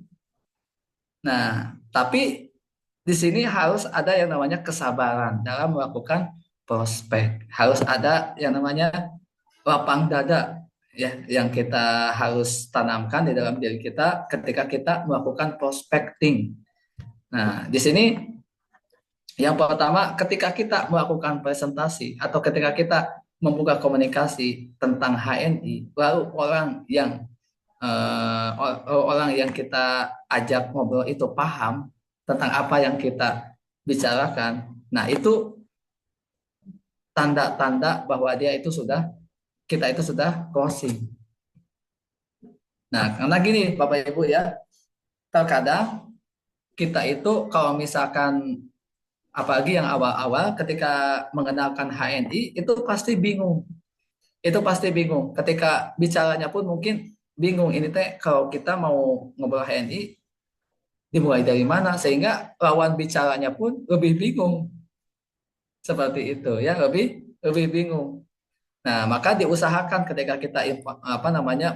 Nah, tapi di sini harus ada yang namanya kesabaran dalam melakukan prospek. Harus ada yang namanya lapang dada ya yang kita harus tanamkan di dalam diri kita ketika kita melakukan prospecting. Nah, di sini yang pertama ketika kita melakukan presentasi atau ketika kita membuka komunikasi tentang HNI, lalu orang yang kita ajak ngobrol itu paham tentang apa yang kita bicarakan. Nah, itu tanda-tanda bahwa kita itu sudah closing. Nah, karena gini Bapak Ibu ya, terkadang kita itu kalau misalkan apalagi yang awal-awal ketika mengenalkan HNI itu pasti bingung. Itu pasti bingung. Ketika bicaranya pun mungkin bingung ini teh kalau kita mau ngobrol HNI dimulai dari mana, sehingga lawan bicaranya pun lebih bingung. Seperti itu ya, lebih lebih bingung. Nah, maka diusahakan ketika kita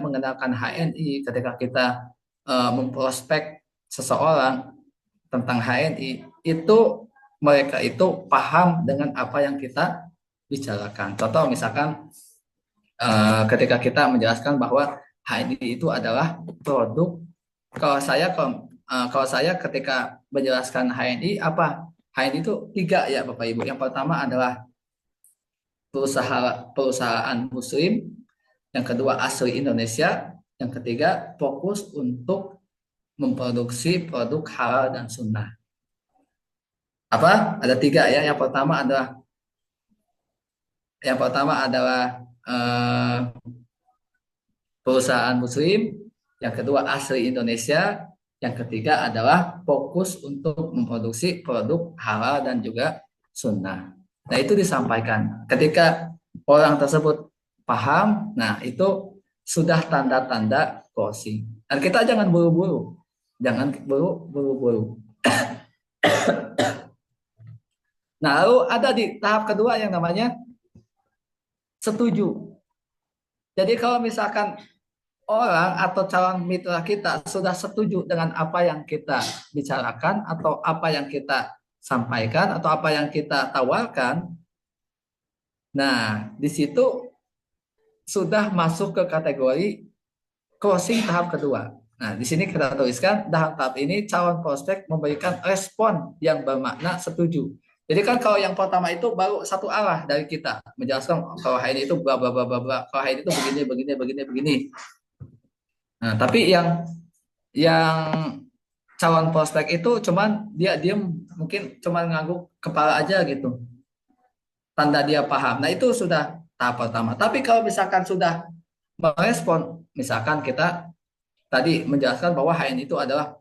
mengenalkan HNI, ketika kita memprospek seseorang tentang HNI, itu mereka itu paham dengan apa yang kita bicarakan. Contoh misalkan ketika kita menjelaskan bahwa HNI itu adalah produk. Kalau saya ketika menjelaskan HNI apa? HNI itu tiga ya Bapak Ibu. Yang pertama adalah perusahaan Muslim, yang kedua asli Indonesia, yang ketiga fokus untuk memproduksi produk halal dan sunnah. Apa? Ada tiga ya. Yang pertama adalah perusahaan Muslim, yang kedua asli Indonesia, yang ketiga adalah fokus untuk memproduksi produk halal dan juga sunnah. Nah itu disampaikan. Ketika orang tersebut paham, nah itu sudah tanda-tanda closing. Dan kita jangan buru-buru, jangan buru-buru. Nah lalu ada di tahap kedua yang namanya setuju. Jadi kalau misalkan orang atau calon mitra kita sudah setuju dengan apa yang kita bicarakan atau apa yang kita sampaikan atau apa yang kita tawarkan, nah di situ sudah masuk ke kategori closing tahap kedua. Nah di sini kita tuliskan dalam tahap ini calon prospek memberikan respon yang bermakna setuju. Jadi kan kalau yang pertama itu baru satu arah dari kita menjelaskan kalau ini itu bla bla bla bla, kalau ini itu begini begini begini begini. Nah, tapi yang calon prospek itu cuman dia mungkin cuman ngangguk kepala aja gitu. Tanda dia paham. Nah, itu sudah tahap pertama. Tapi kalau misalkan sudah merespon, misalkan kita tadi menjelaskan bahwa HN itu adalah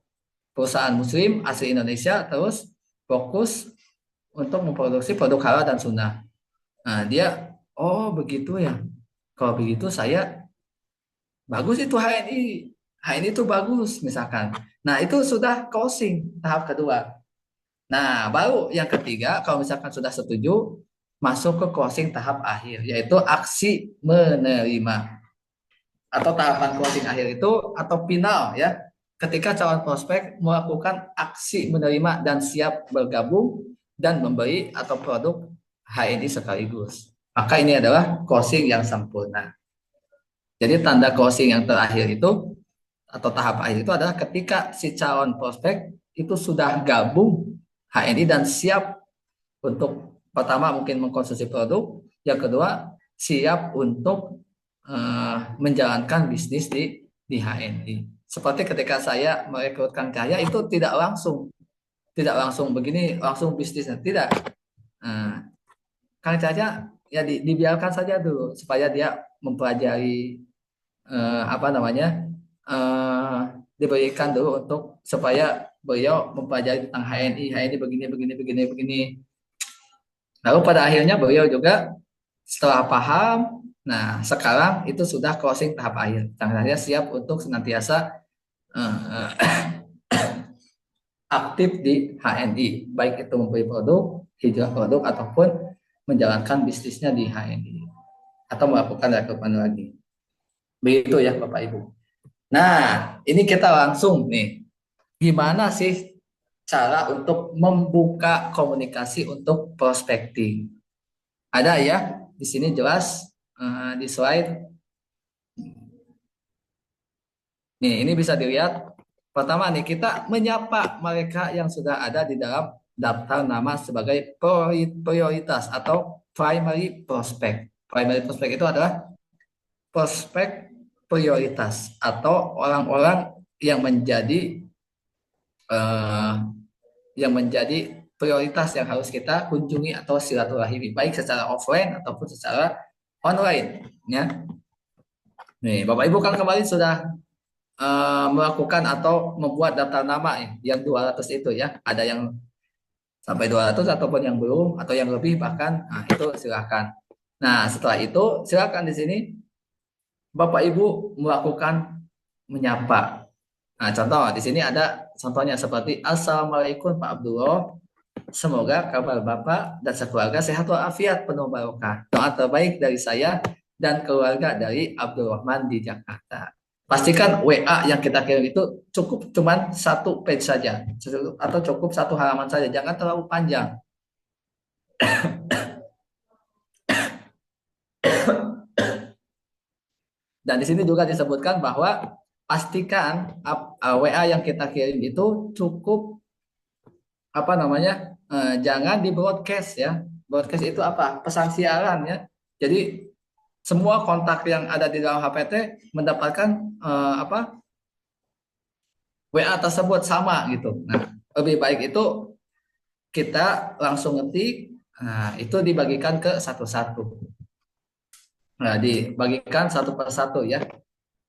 perusahaan muslim asli Indonesia terus fokus untuk memproduksi produk halal dan sunnah. Nah, dia oh begitu ya. Kalau begitu saya bagus itu HNI. HNI itu bagus misalkan. Nah, itu sudah closing tahap kedua. Nah, baru yang ketiga kalau misalkan sudah setuju masuk ke closing tahap akhir yaitu aksi menerima. Atau tahapan closing akhir itu atau final ya. Ketika calon prospek melakukan aksi menerima dan siap bergabung dan membeli atau produk HNI sekaligus. Maka ini adalah closing yang sempurna. Jadi tanda closing yang terakhir itu atau tahap akhir itu adalah ketika si calon prospek itu sudah gabung HNI dan siap untuk pertama mungkin mengkonsumsi produk, yang kedua siap untuk menjalankan bisnis di HNI. Seperti ketika saya merekrutkan Cahya itu tidak langsung begini langsung bisnisnya tidak. Kang Caca ya dibiarkan saja dulu supaya dia mempelajari apa namanya diberikan dulu untuk supaya beliau mempelajari tentang HNI begini begini begini begini. Lalu pada akhirnya beliau juga setelah paham, nah sekarang itu sudah closing tahap akhir. Saya siap untuk senantiasa aktif di HNI, baik itu membeli produk, hijrah produk ataupun menjalankan bisnisnya di HNI atau melakukan rekrutmen lagi. Begitu ya Bapak Ibu. Nah, ini kita langsung nih. Gimana sih cara untuk membuka komunikasi untuk prospecting? Ada ya, di sini jelas di slide. Nih, ini bisa dilihat. Pertama nih, kita menyapa mereka yang sudah ada di dalam daftar nama sebagai prioritas atau primary prospect. Primary prospect itu adalah prospek prioritas atau orang-orang yang menjadi prioritas yang harus kita kunjungi atau silaturahimi baik secara offline ataupun secara online ya. Nih, Bapak Ibu kan kemarin sudah melakukan atau membuat daftar nama yang 200 itu ya. Ada yang sampai 200 ataupun yang belum atau yang lebih bahkan. Nah, itu silakan. Nah, setelah itu silakan di sini Bapak Ibu melakukan menyapa. Nah, contoh di sini ada contohnya seperti Assalamualaikum Pak Abdullah. Semoga kabar Bapak dan sekeluarga sehat walafiat penuh barokah. Doa terbaik dari saya dan keluarga dari Abdurrahman di Jakarta. Pastikan WA yang kita kirim itu cukup cuman satu page saja atau cukup satu halaman saja, jangan terlalu panjang. Dan di sini juga disebutkan bahwa pastikan WA yang kita kirim itu cukup apa namanya jangan di broadcast ya. Broadcast itu apa? Pesan siaran ya. Jadi semua kontak yang ada di dalam HPT mendapatkan apa WA tersebut sama gitu. Nah, lebih baik itu kita langsung ngetik, nah, itu dibagikan ke satu-satu. Nah, dibagikan satu per satu ya.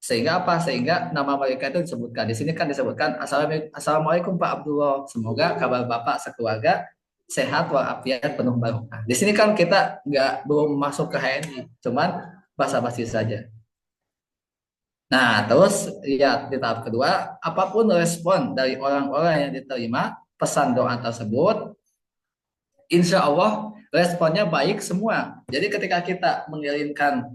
Sehingga apa? Sehingga nama mereka itu disebutkan. Di sini kan disebutkan Assalamualaikum Pak Abdullah. Semoga kabar Bapak sekeluarga sehat walafiat penuh barokah. Di sini kan kita nggak belum masuk ke HNI, cuman basa-basi saja. Nah, terus ya di tahap kedua, apapun respon dari orang-orang yang diterima pesan doa tersebut, insya Allah responnya baik semua. Jadi ketika kita mengirimkan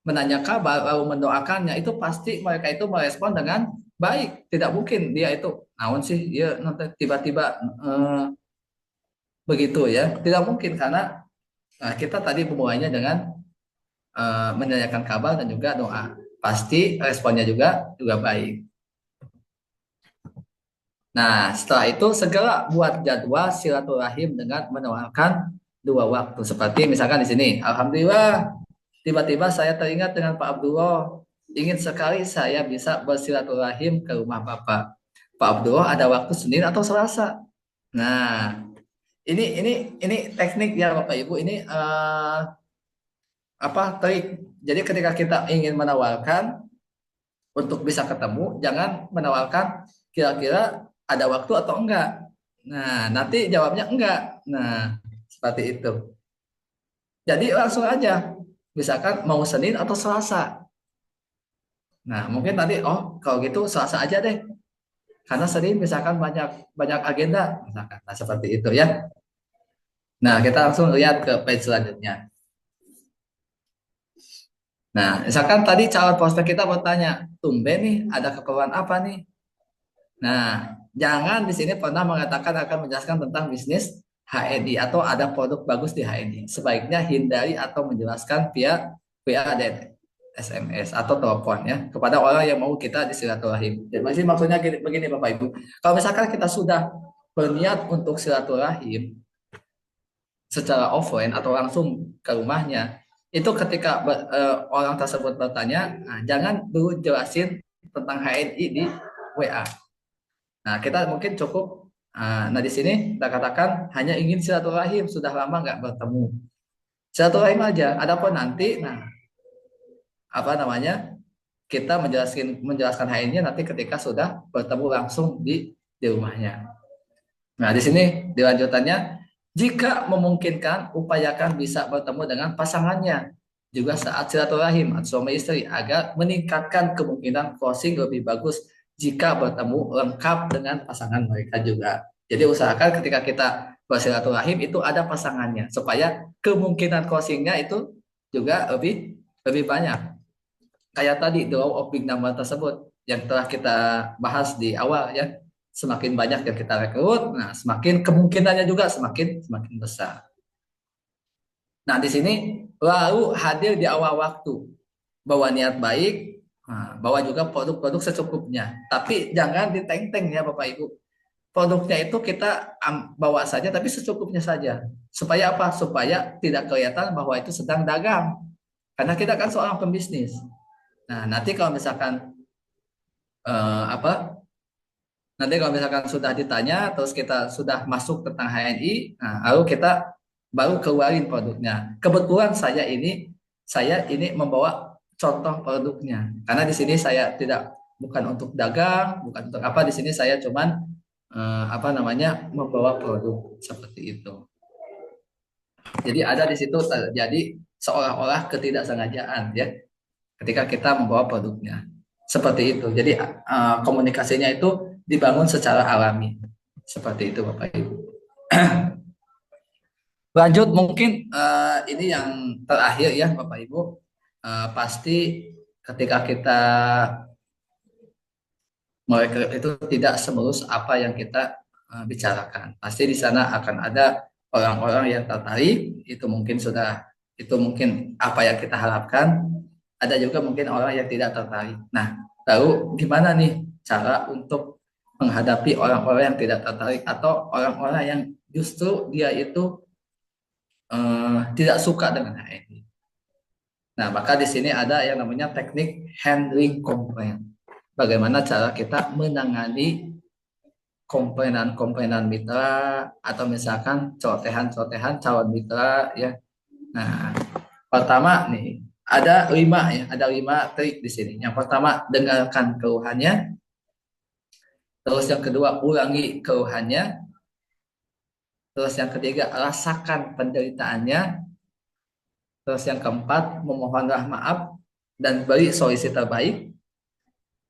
menanya kabar lalu mendoakannya itu pasti mereka itu merespon dengan baik. Tidak mungkin dia itu naon sih ya nanti tiba-tiba begitu ya. Tidak mungkin karena kita tadi memulainya dengan menanyakan kabar dan juga doa. Pasti responnya juga baik. Nah, setelah itu segera buat jadwal silaturahim dengan menawarkan dua waktu. Seperti misalkan di sini, Alhamdulillah, tiba-tiba saya teringat dengan Pak Abdullah. Ingin sekali saya bisa bersilaturahim ke rumah Bapak. Pak Abdullah ada waktu Senin atau Selasa. Nah, ini teknik ya Bapak Ibu. Ini apa trik. Jadi ketika kita ingin menawarkan untuk bisa ketemu, jangan menawarkan kira-kira ada waktu atau enggak. Nah, nanti jawabnya enggak. Nah, seperti itu. Jadi langsung aja. Misalkan mau Senin atau Selasa. Nah, mungkin nanti oh kalau gitu Selasa aja deh. Karena Senin misalkan banyak banyak agenda misalkan. Nah, seperti itu ya. Nah, kita langsung lihat ke page selanjutnya. Nah, misalkan tadi calon prospek kita bertanya, tumben nih ada keperluan apa nih? Nah, jangan di sini pernah mengatakan akan menjelaskan tentang bisnis HNI atau ada produk bagus di HNI. Sebaiknya hindari atau menjelaskan via WA dan SMS atau telepon ya kepada orang yang mau kita disilaturahim. Jadi masih maksudnya begini Bapak Ibu. Kalau misalkan kita sudah berniat untuk silaturahim secara offline atau langsung ke rumahnya, itu ketika orang tersebut bertanya, nah, jangan dulu jelasin tentang HNI di WA. Nah, kita mungkin cukup. Nah, di sini kita katakan hanya ingin silaturahim, sudah lama nggak bertemu. Silaturahim aja. Adapun nanti, nah apa namanya kita menjelaskan hal ini nanti ketika sudah bertemu langsung di rumahnya. Nah, di sini dilanjutannya, jika memungkinkan, upayakan bisa bertemu dengan pasangannya juga saat silaturahim atau suami istri agar meningkatkan kemungkinan closing lebih bagus jika bertemu lengkap dengan pasangan mereka juga. Jadi usahakan ketika kita bersilaturahim itu ada pasangannya supaya kemungkinan closingnya itu juga lebih lebih banyak. Kayak tadi the law of big number tersebut yang telah kita bahas di awal ya, semakin banyak yang kita rekrut, nah semakin kemungkinannya juga semakin semakin besar. Nah di sini lalu hadir di awal waktu, bawa niat baik, nah, bawa juga produk-produk secukupnya, tapi jangan diteng-teng ya Bapak Ibu. Produknya itu kita bawa saja tapi secukupnya saja. Supaya apa? Supaya tidak kelihatan bahwa itu sedang dagang. Karena kita kan seorang pembisnis. Nah, nanti kalau misalkan apa? Nanti kalau misalkan sudah ditanya, terus kita sudah masuk tentang HNI, nah, lalu kita baru keluarin produknya. Kebetulan saya ini membawa contoh produknya, karena di sini saya tidak bukan untuk dagang, bukan untuk apa. Di sini saya cuman apa namanya membawa produk seperti itu. Jadi ada di situ terjadi seolah-olah ketidaksengajaan ya, ketika kita membawa produknya. Seperti itu. Jadi komunikasinya itu dibangun secara alami. Seperti itu Bapak Ibu. Lanjut mungkin ini yang terakhir ya Bapak Ibu. Pasti ketika kita mereka itu tidak semulus apa yang kita bicarakan. Pasti di sana akan ada orang-orang yang tertarik, itu mungkin apa yang kita harapkan. Ada juga mungkin orang yang tidak tertarik. Nah, lalu gimana nih cara untuk menghadapi orang-orang yang tidak tertarik atau orang-orang yang justru dia itu tidak suka dengan HNI. Nah, maka di sini ada yang namanya teknik handling complaint. Bagaimana cara kita menangani komplainan-komplainan mitra atau misalkan cotehan-cotehan calon mitra ya. Nah, pertama nih ada lima trik di sini. Yang pertama dengarkan keluhannya, terus yang kedua ulangi keluhannya, terus yang ketiga rasakan penderitaannya, terus yang keempat memohonlah maaf dan beri solusi terbaik.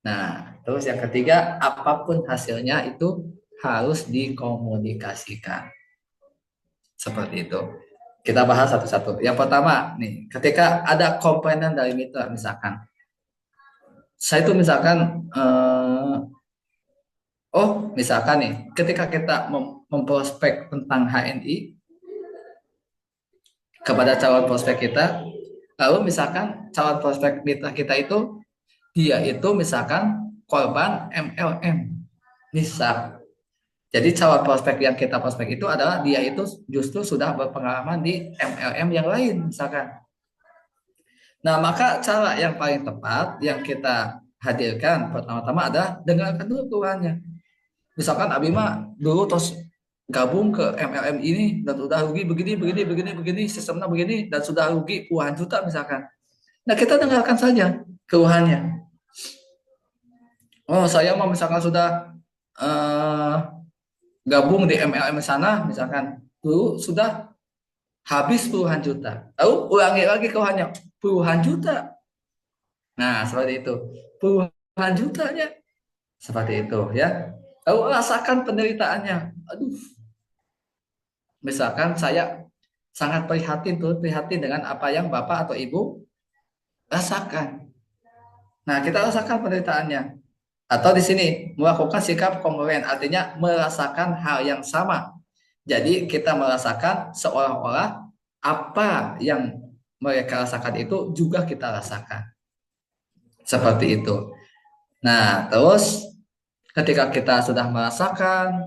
Nah, terus yang ketiga apapun hasilnya itu harus dikomunikasikan. Seperti itu. Kita bahas satu-satu. Yang pertama, nih, ketika ada komponen dari mitra, misalkan, saya itu misalkan, misalkan nih, ketika kita memprospek tentang HNI kepada calon prospek kita, lalu misalkan calon prospek mitra kita itu, dia itu misalkan korban MLM, misal. Jadi calon prospek yang kita prospek itu adalah dia itu justru sudah berpengalaman di MLM yang lain, misalkan. Nah, maka cara yang paling tepat yang kita hadirkan pertama-tama adalah dengarkan dulu keluhannya. Misalkan Abi mah dulu terus gabung ke MLM ini dan sudah rugi begini, begini, begini, begini, sistemnya begini dan sudah rugi puluhan juta misalkan. Nah, kita dengarkan saja keluhannya. Oh, saya mau misalkan sudah eh, gabung di MLM sana, misalkan dulu sudah habis puluhan juta. Lalu ulangi lagi keluhannya, puluhan juta. Nah, seperti itu. Puluhan jutanya. Seperti itu ya. Lalu rasakan penderitaannya. Aduh, misalkan saya sangat prihatin dengan apa yang Bapak atau Ibu rasakan. Nah, kita rasakan penderitaannya. Atau di sini melakukan sikap kongruen, artinya merasakan hal yang sama. Jadi kita merasakan seolah-olah apa yang mereka rasakan itu juga kita rasakan. Seperti itu. Nah, terus ketika kita sudah merasakan,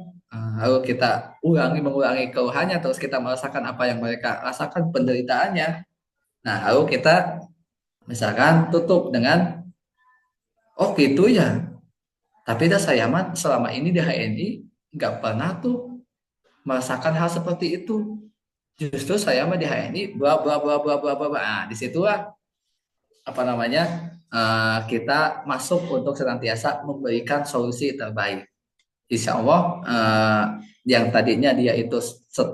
lalu kita mengulangi keluhannya, terus kita merasakan apa yang mereka rasakan penderitaannya. Nah, lalu kita misalkan tutup dengan, oh gitu ya. Tapi dah saya mah selama ini di HNI nggak pernah tuh merasakan hal seperti itu. Justru saya mah di HNI bla bla bla bla bla bla. Nah, disitulah apa namanya kita masuk untuk senantiasa memberikan solusi terbaik. Insya Allah yang tadinya dia itu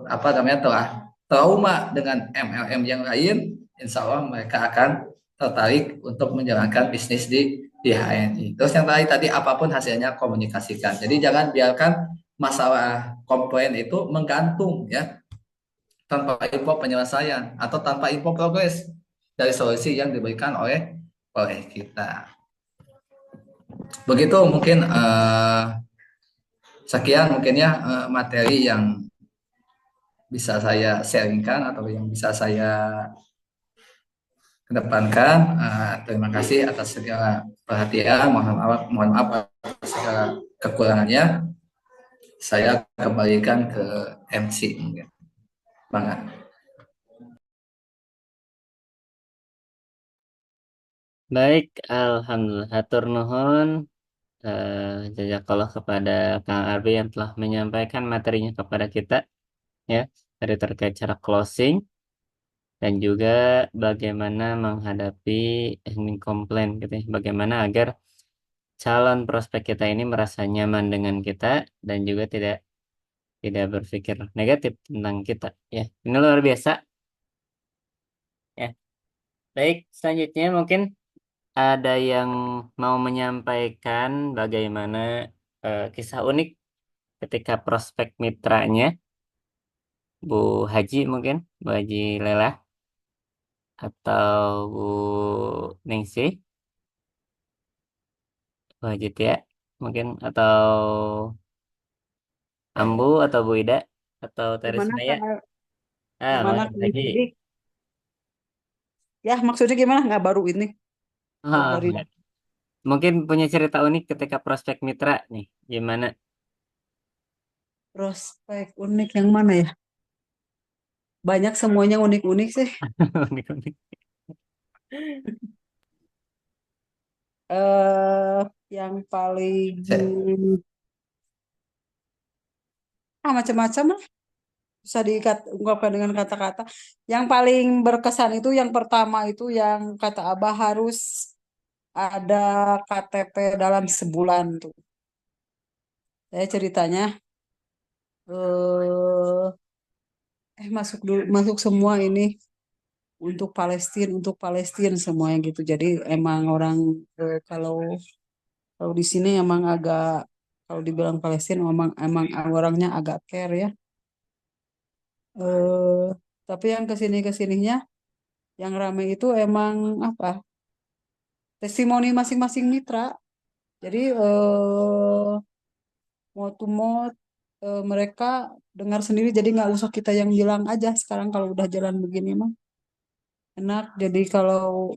apa namanya telah trauma dengan MLM yang lain, Insya Allah mereka akan tertarik untuk menjalankan bisnis di HNI. Terus yang tadi apapun hasilnya komunikasikan. Jadi jangan biarkan masalah komplain itu menggantung ya tanpa info penyelesaian atau tanpa info progres dari solusi yang diberikan oleh kita. Begitu mungkin sekian mungkin ya materi yang bisa saya sharingkan atau yang bisa saya kedepankan. Terima kasih atas segala perhatian. Mohon maaf atas segala kekurangannya. Saya kembalikan ke MC mungkin. Banget. Baik, alhamdulillah. Hatur nuhun. Jazakallah kepada Kang Arbi yang telah menyampaikan materinya kepada kita, ya, dari terkait cara closing dan juga bagaimana menghadapi handling komplain, gitu ya. Bagaimana agar calon prospek kita ini merasa nyaman dengan kita dan juga tidak tidak berpikir negatif tentang kita, ya. Ini luar biasa, ya. Baik, selanjutnya mungkin ada yang mau menyampaikan bagaimana kisah unik ketika prospek mitranya Bu Haji mungkin, Bu Haji Lela atau Bu Ningsih, Bu Haji Tia mungkin atau Ambu atau Bu Ida atau Gimana Tarismaya. Kang, Mau gimana Kang Haji. Sidik? Ya maksudnya gimana? Nggak baru ini, baru Ah, dari mungkin punya cerita unik ketika prospek mitra nih. Gimana? prospek unik yang mana ya? Banyak semuanya unik-unik sih. Unik-unik. eh yang paling Se- macam-macam lah. Bisa diungkapkan dengan kata-kata. Yang paling berkesan itu yang pertama itu yang kata Abah harus ada KTP dalam sebulan tuh. Saya ceritanya eh masuk dulu, masuk semua ini untuk Palestina semuanya gitu. Jadi emang orang kalau kalau di sini emang agak kalau dibilang Palestina emang emang orangnya agak care ya. eh tapi yang kesini kesininya yang rame itu emang apa testimoni masing-masing mitra. Jadi mau to mau mereka dengar sendiri. Jadi nggak usah kita yang bilang aja sekarang kalau udah jalan begini mah enak. Jadi kalau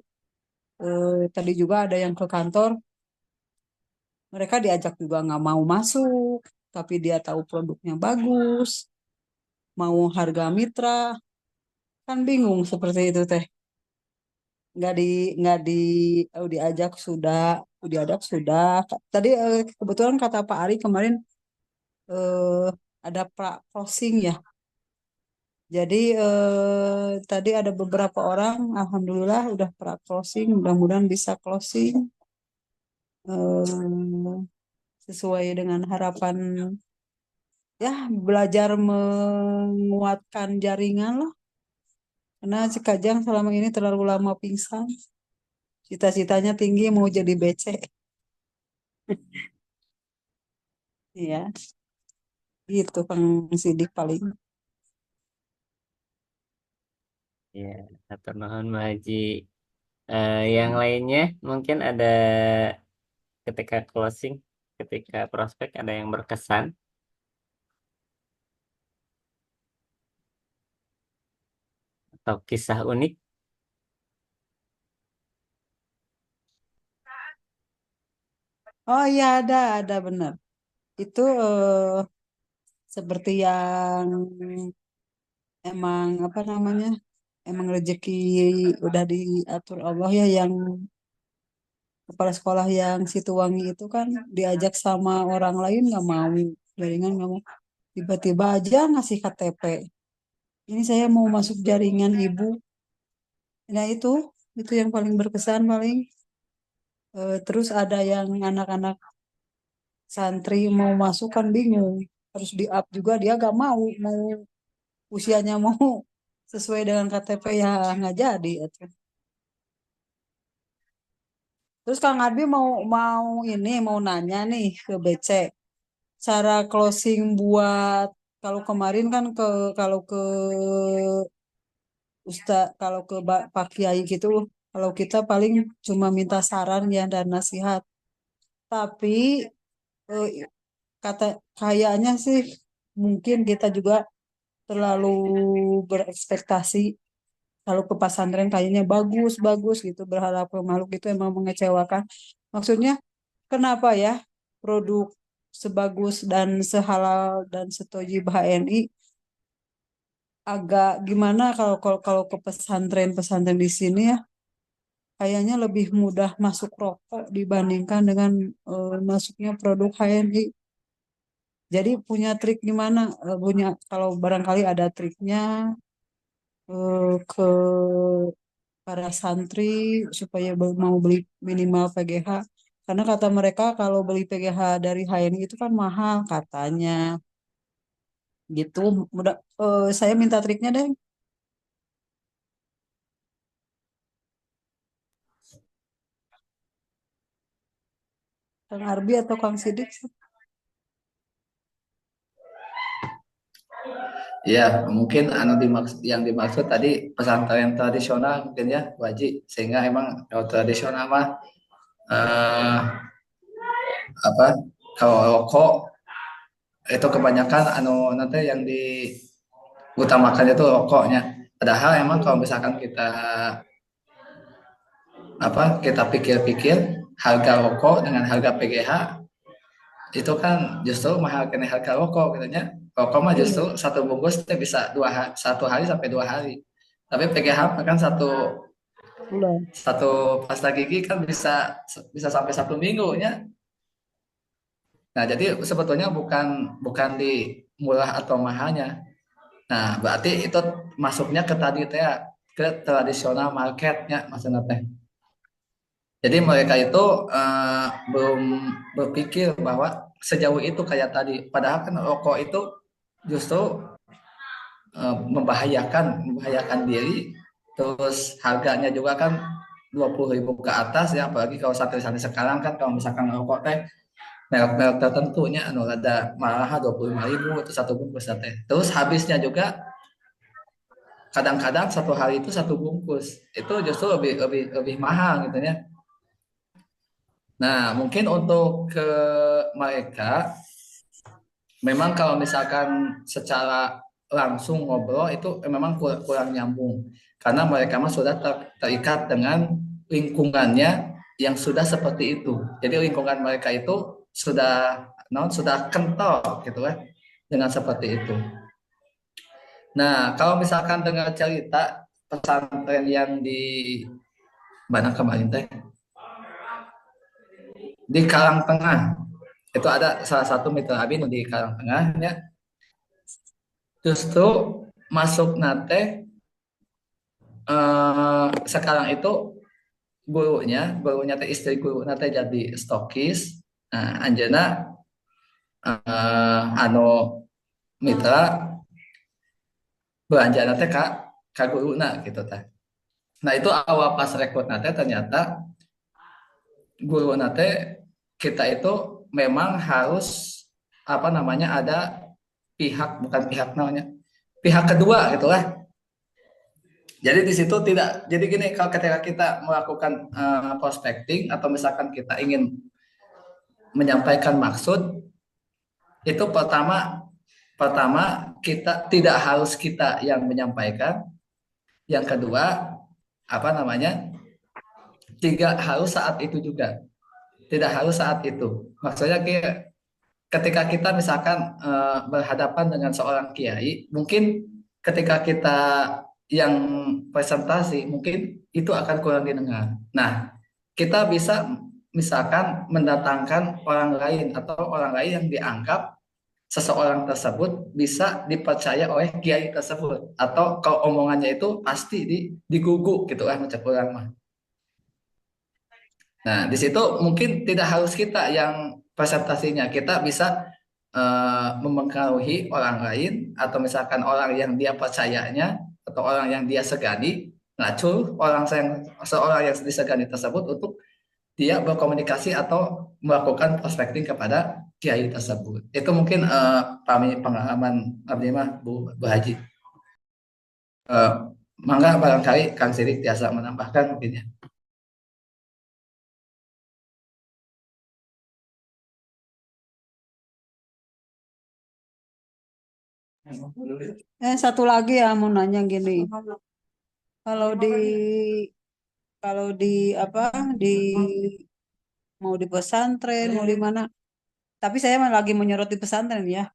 tadi juga ada yang ke kantor, mereka diajak juga nggak mau masuk, tapi dia tahu produknya bagus, mau harga mitra, kan bingung seperti itu teh. Nggak di nggak di diajak sudah. Tadi kebetulan kata Pak Ari kemarin eh, ada pra closing ya. Jadi tadi ada beberapa orang, alhamdulillah udah pra closing, mudah-mudahan bisa closing eh, sesuai dengan harapan ya belajar menguatkan jaringan lah. Karena si Kajang selama ini terlalu lama pingsan. Cita-citanya tinggi mau jadi BC. Iya, gitu Kang Sidik paling. Ya, atur nuhun Bu Haji. Yang lainnya mungkin ada ketika closing, ketika prospek ada yang berkesan atau kisah unik. Oh iya ada benar. Itu seperti yang emang apa namanya? Emang rezeki udah diatur Allah ya yang kepala sekolah yang Situwangi itu kan diajak sama orang lain nggak mau jaringan nggak mau tiba-tiba aja ngasih KTP ini saya mau masuk jaringan ibu nah itu yang paling berkesan paling. Terus ada yang anak-anak santri mau masuk kan bingung harus di up juga dia gak mau usianya mau sesuai dengan KTP ya nggak jadi itu. Terus Kang Arbi mau nanya nih ke BC cara closing buat kalau kemarin kan kalau ke kalau ke Pak Kiai gitu kalau kita paling cuma minta saran ya dan nasihat tapi eh, kata kayaknya sih mungkin kita juga terlalu berekspektasi kalau ke pesantren kayaknya bagus bagus gitu berharap ke makhluk itu emang mengecewakan maksudnya kenapa ya produk sebagus dan sehalal dan setojib HNI agak gimana kalau kalau kalau ke pesantren-pesantren di sini ya kayaknya lebih mudah masuk rokok dibandingkan dengan masuknya produk HNI. Jadi punya trik gimana? Punya kalau barangkali ada triknya ke para santri supaya mau beli minimal PGH. Karena kata mereka kalau beli PGH dari HNI itu kan mahal katanya. Gitu. Mudah, saya minta triknya deh. Kang Arbi atau Kang Sidik? Ya, mungkin yang dimaksud tadi pesantren tradisional mungkin ya, wajib. Sehingga emang kalau tradisional mah eh, apa? Kalau rokok itu kebanyakan nanti yang diutamakan itu rokoknya. Padahal emang kalau misalkan kita pikir-pikir harga rokok dengan harga PGH itu kan justru mahal kena harga rokok katanya. Rokok mah Iya, justru satu bungkus itu bisa 1 hari sampai 2 hari. Tapi PGH kan satu bulan. satu pasta gigi kan bisa bisa sampai 1 minggu ya. Nah, jadi sebetulnya bukan bukan di murah atau mahalnya. Nah, berarti itu masuknya ke tadi teh ya, ke tradisional marketnya maksudnya teh. Jadi mereka itu belum berpikir bahwa sejauh itu kayak tadi. Padahal kan rokok itu justru membahayakan diri. Terus harganya juga kan 20.000 ke atas ya. Apalagi kalau santri-santri sekarang kan kalau misalkan rokok teh merek-merek tertentunya ada malah 25.000 itu satu bungkus teh. Terus habisnya juga kadang-kadang 1 hari itu satu bungkus. Itu justru lebih lebih lebih mahal gitu ya. Nah, mungkin untuk ke mereka, memang kalau misalkan secara langsung ngobrol itu memang kurang nyambung. Karena mereka mah sudah terikat dengan lingkungannya yang sudah seperti itu. Jadi lingkungan mereka itu sudah kental gitu kan dengan seperti itu. Nah, kalau misalkan dengar cerita pesantren yang di mana kemarin teh di Karangtengah, itu ada salah satu mitra Abin di Karangtengah ya, justru masuk nate sekarang itu gurunya teh istri guru nate jadi stokis. Nah, Anjana anu mitra belanja nate kak guru gitu teh. Nah, itu awal pas rekrut nate ternyata guru nate kita itu memang harus apa namanya ada bukan pihak namanya pihak kedua gitu lah. Jadi di situ tidak, jadi gini, kalau ketika kita melakukan prospecting atau misalkan kita ingin menyampaikan maksud, itu pertama pertama kita tidak harus kita yang menyampaikan, yang kedua apa namanya tidak harus saat itu juga, tidak harus saat itu. Maksudnya ketika kita misalkan berhadapan dengan seorang kiai, mungkin ketika kita yang presentasi mungkin itu akan kurang didengar. Nah, kita bisa misalkan mendatangkan orang lain atau orang lain yang dianggap seseorang tersebut bisa dipercaya oleh kiai tersebut atau kalau omongannya itu pasti diguguk gitu lah macam orang mah. Nah, di situ mungkin tidak harus kita yang presentasinya, kita bisa memengaruhi orang lain atau misalkan orang yang dia percayanya atau orang yang dia segani, ngacul seorang yang disegani tersebut untuk dia berkomunikasi atau melakukan prospecting kepada kiai tersebut. Itu mungkin pengalaman abdi mah Bu Haji. Eh, Mangga barangkali Kang Sidik biasa menambahkan mungkin ya. Satu lagi ya mau nanya gini. Kalau di kalau di apa di mau di pesantren mau di mana? Tapi saya lagi menyorot di pesantren ya.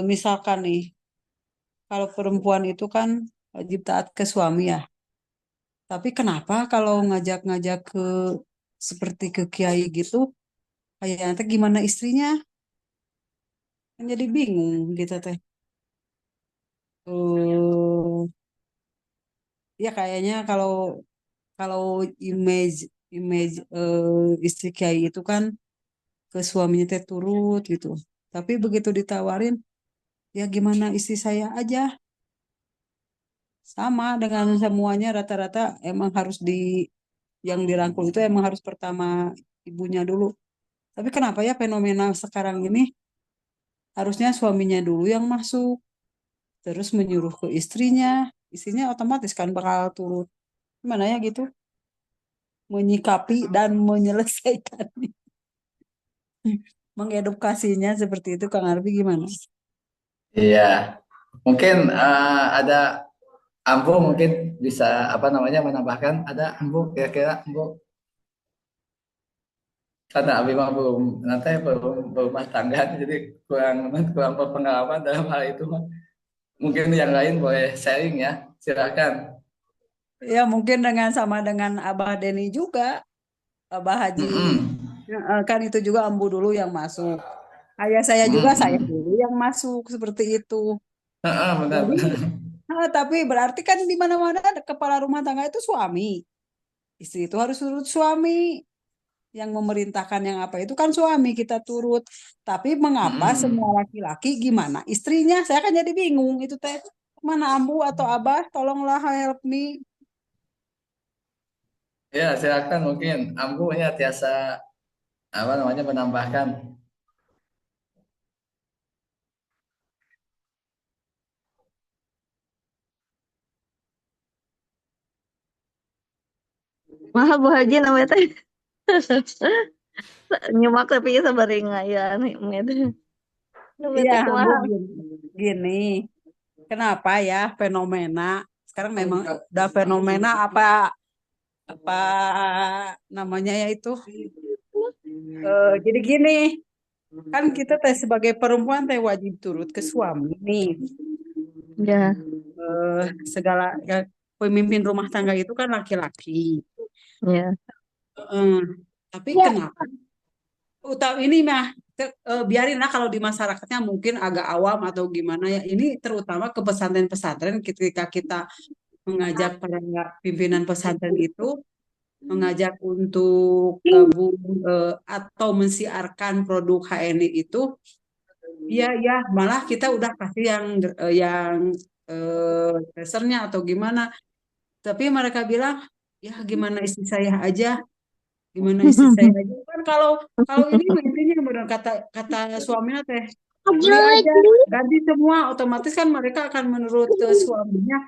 Misalkan nih, kalau perempuan itu kan wajib taat ke suami ya. Tapi kenapa kalau ngajak-ngajak seperti ke kiai gitu, kayak nanti gimana istrinya? Kan jadi bingung gitu teh. Eh ya kayaknya kalau kalau image image istri kiai itu kan ke suaminya teh turut gitu. Tapi begitu ditawarin, ya gimana istri saya aja sama dengan semuanya rata-rata emang harus yang dirangkul itu emang harus pertama ibunya dulu. Tapi kenapa ya fenomena sekarang ini harusnya suaminya dulu yang masuk, terus menyuruh ke istrinya, istrinya otomatis kan bakal turut. Gimana ya gitu, menyikapi dan menyelesaikan, mengedukasinya seperti itu, Kang Arfi gimana? Iya, mungkin ada Ambo mungkin bisa apa namanya menambahkan ada Ambo kira-kira Ambo karena Abi mah belum nanti belum berumah tangga jadi kurang kurang berpengalaman dalam hal itu mah. Mungkin yang lain boleh sharing ya, silakan. Ya mungkin dengan sama dengan Abah Deni juga, Abah Haji. Mm-mm. Kan itu juga ambu dulu yang masuk. Ayah saya juga saya Mm-mm. dulu yang masuk seperti itu. Heeh, benar Jadi, benar. tapi berarti kan di mana-mana ada kepala rumah tangga itu suami. Istri itu harus turut suami. Yang memerintahkan yang apa itu kan suami kita turut. Tapi mengapa semua Mm-mm. laki-laki gimana? Istrinya saya kan jadi bingung itu teh. Mana ambu atau abah? Tolonglah help me. Ya, silakan mungkin Ambo ya tiasa apa namanya menambahkan. Maha Bu Haji namanya teh nyimak tapi sabaringayan gitu. Namanya Iya, teh ambu kumaha? gini. Kenapa ya fenomena sekarang memang udah fenomena apa apa namanya ya itu. Jadi gini, kan kita teh sebagai perempuan teh wajib turut ke suami nih. Ya, Segala pemimpin rumah tangga itu kan laki-laki. ya. Eh, tapi kenapa? Ini mah biarinlah kalau di masyarakatnya mungkin agak awam atau gimana ya. Ini terutama ke pesantren-pesantren ketika kita mengajak para pimpinan pesantren itu mengajak untuk gabung atau mensiarkan produk HNI itu, iya ya malah kita udah kasih yang tracernya atau gimana. Tapi mereka bilang ya gimana istri saya aja, gimana istri saya aja. Kan kalau kalau ini intinya benar kata kata suaminya teh beli aja ganti semua otomatis kan mereka akan menurut ke suaminya.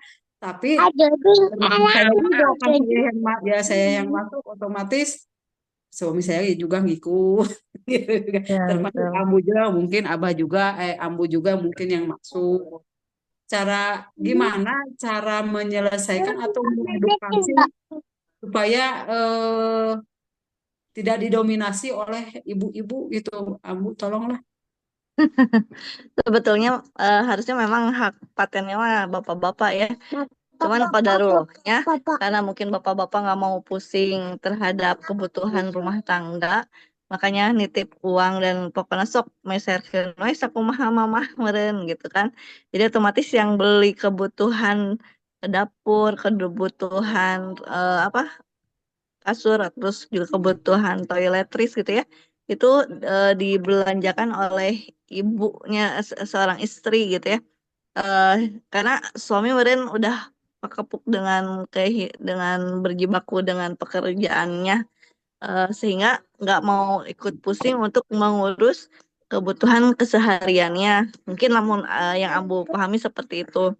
Tapi termasuk saya juga kan saya yang ya saya yang masuk otomatis suami saya juga ngikut. Ya, Termasuk betul. ambu juga mungkin abah juga ambu juga mungkin yang masuk. Cara gimana cara menyelesaikan atau mengedukasi supaya tidak didominasi oleh ibu-ibu gitu. Ambu tolonglah. Sebetulnya harusnya memang hak patennya mah bapak-bapak ya. Cuman qadarullah karena mungkin bapak-bapak nggak mau pusing terhadap kebutuhan rumah tangga, makanya nitip uang dan pokoknya sok meserkeun we sakumaha mamah meureun gitu kan. Jadi otomatis yang beli kebutuhan ke dapur, kebutuhan apa kasur, terus juga kebutuhan toiletries gitu ya, itu dibelanjakan oleh ibunya seorang istri gitu ya. Eh, karena suami meren udah kekepuk dengan berjibaku dengan pekerjaannya, sehingga nggak mau ikut pusing untuk mengurus kebutuhan kesehariannya. Mungkin namun yang Ambu pahami seperti itu.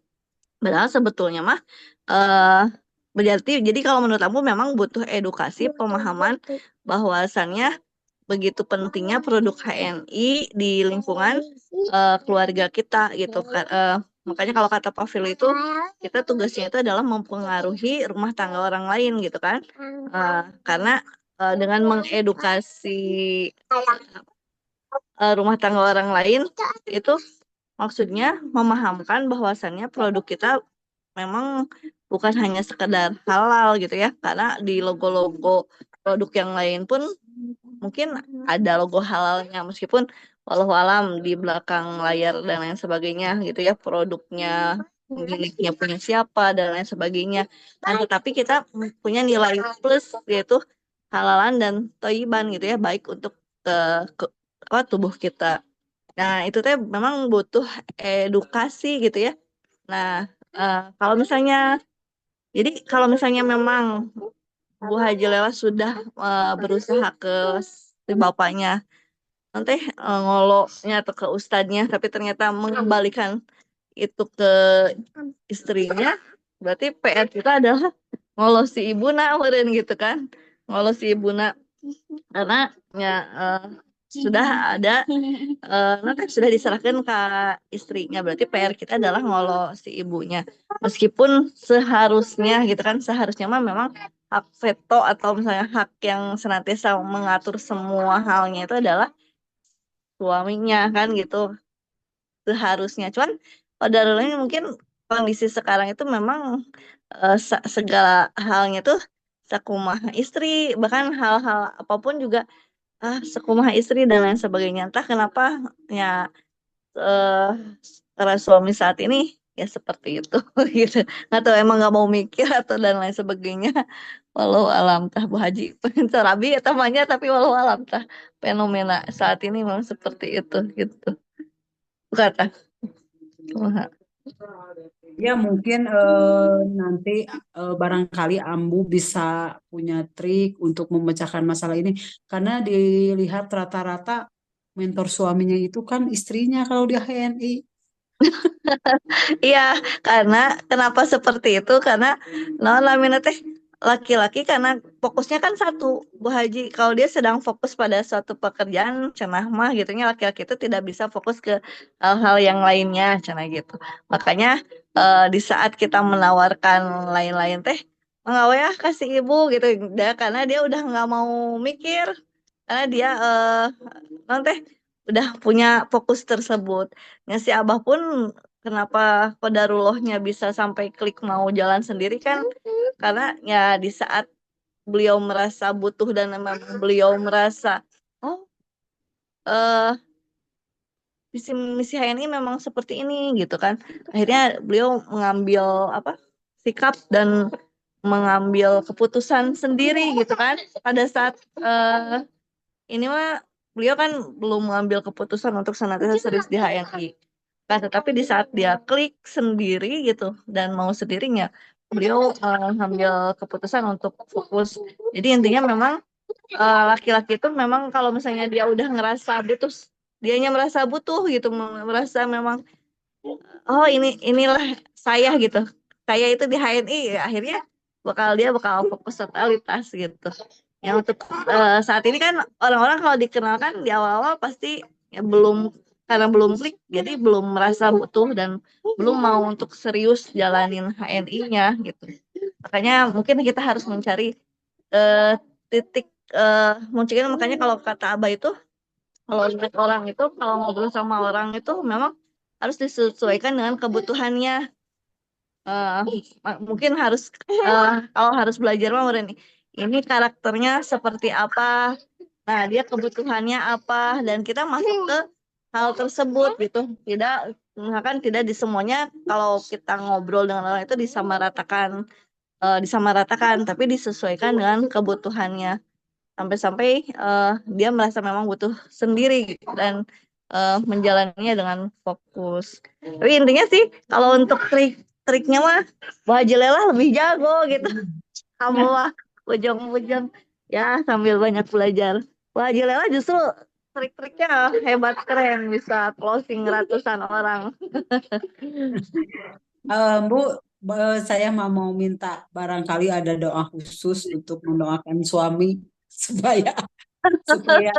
Padahal sebetulnya mah eh berarti jadi kalau menurut Ambu memang butuh edukasi pemahaman bahwasannya begitu pentingnya produk HNI di lingkungan keluarga kita gitu kan. Makanya kalau kata Pak Fili itu kita tugasnya itu adalah mempengaruhi rumah tangga orang lain gitu kan. Karena dengan mengedukasi rumah tangga orang lain itu maksudnya memahamkan bahwasannya produk kita memang bukan hanya sekedar halal gitu ya, karena di logo-logo produk yang lain pun mungkin ada logo halalnya meskipun walau alam di belakang layar dan lain sebagainya gitu ya produknya miliknya punya siapa dan lain sebagainya. Nah, tetapi kita punya nilai plus yaitu halalan dan toiban gitu ya baik untuk ke apa, tubuh kita. Nah, itu teh memang butuh edukasi gitu ya. Nah, kalau misalnya jadi kalau misalnya memang Bu Haji Lela sudah berusaha ke si bapaknya nanti ngolonya atau ke ustadznya, tapi ternyata mengembalikan itu ke istrinya, berarti PR kita adalah ngolo si ibuna meureun gitu kan. Ngolo si ibuna karena ya sudah ada nanti sudah diserahkan ke istrinya, berarti PR kita adalah ngolo si ibunya. Meskipun seharusnya gitu kan, seharusnya mah memang hak veto atau misalnya hak yang senantiasa mengatur semua halnya itu adalah suaminya kan gitu seharusnya. Cuman pada realnya mungkin kondisi sekarang itu memang segala halnya tuh sakumaha istri, bahkan hal-hal apapun juga sekumaha istri dan lain sebagainya. Entah kenapa ya eh para suami saat ini ya seperti itu gitu. Atau emang nggak mau mikir atau dan lain sebagainya. Walau alam tah Bu Haji. Sarabi ya tamanya tapi walau alam tah fenomena saat ini memang seperti itu gitu. Kata. Kumaha. Ya mungkin nanti barangkali Ambu bisa punya trik untuk memecahkan masalah ini karena dilihat rata-rata mentor suaminya itu kan istrinya kalau dia HNI. Iya, karena kenapa seperti itu? Karena non lamina teh laki-laki karena fokusnya kan satu, Bu Haji. Kalau dia sedang fokus pada suatu pekerjaan, cenah mah gitunya laki-laki itu tidak bisa fokus ke hal-hal yang lainnya, cenah gitu. Makanya di saat kita menawarkan lain-lain teh, enggak ya kasih ibu gitu, karena dia udah nggak mau mikir, karena dia non teh udah punya fokus tersebut. Ya si Abah pun kenapa Kodarullahnya bisa sampai klik mau jalan sendiri kan karena ya di saat beliau merasa butuh dan memang beliau merasa oh eh misi misi HNI memang seperti ini gitu kan. Akhirnya beliau mengambil apa sikap dan mengambil keputusan sendiri gitu kan pada saat ini mah beliau kan belum mengambil keputusan untuk senantiasa serius di HNI. Kan, tetapi di saat dia klik sendiri gitu dan mau sendirinya, beliau mengambil keputusan untuk fokus. Jadi intinya memang laki-laki itu memang kalau misalnya dia udah ngerasa butuh, dianya merasa butuh gitu, merasa memang oh inilah saya gitu. Saya itu di HNI akhirnya dia bakal fokus totalitas gitu. Yang untuk saat ini kan orang-orang kalau dikenalkan di awal-awal pasti ya belum karena belum klik jadi belum merasa butuh dan belum mau untuk serius jalanin HNI-nya gitu. Makanya mungkin kita harus mencari eh, titik mungkin makanya kalau kata Abah itu kalau lihat orang itu kalau ngobrol sama orang itu memang harus disesuaikan dengan kebutuhannya. Eh, mungkin harus kalau harus belajar mah udah nih ini karakternya seperti apa, nah dia kebutuhannya apa dan kita masuk ke hal tersebut gitu, tidak misalkan tidak di semuanya kalau kita ngobrol dengan orang itu disamaratakan tapi disesuaikan dengan kebutuhannya sampai-sampai dia merasa memang butuh sendiri gitu, dan menjalaninya dengan fokus. Tapi intinya sih kalau untuk triknya mah Bu Haji Lela lebih jago gitu. Kamu mah bujang-bujang ya sambil banyak belajar. Bu Haji Lela justru trik-triknya hebat keren bisa closing ratusan orang. Bu, saya mau minta barangkali ada doa khusus untuk mendoakan suami supaya supaya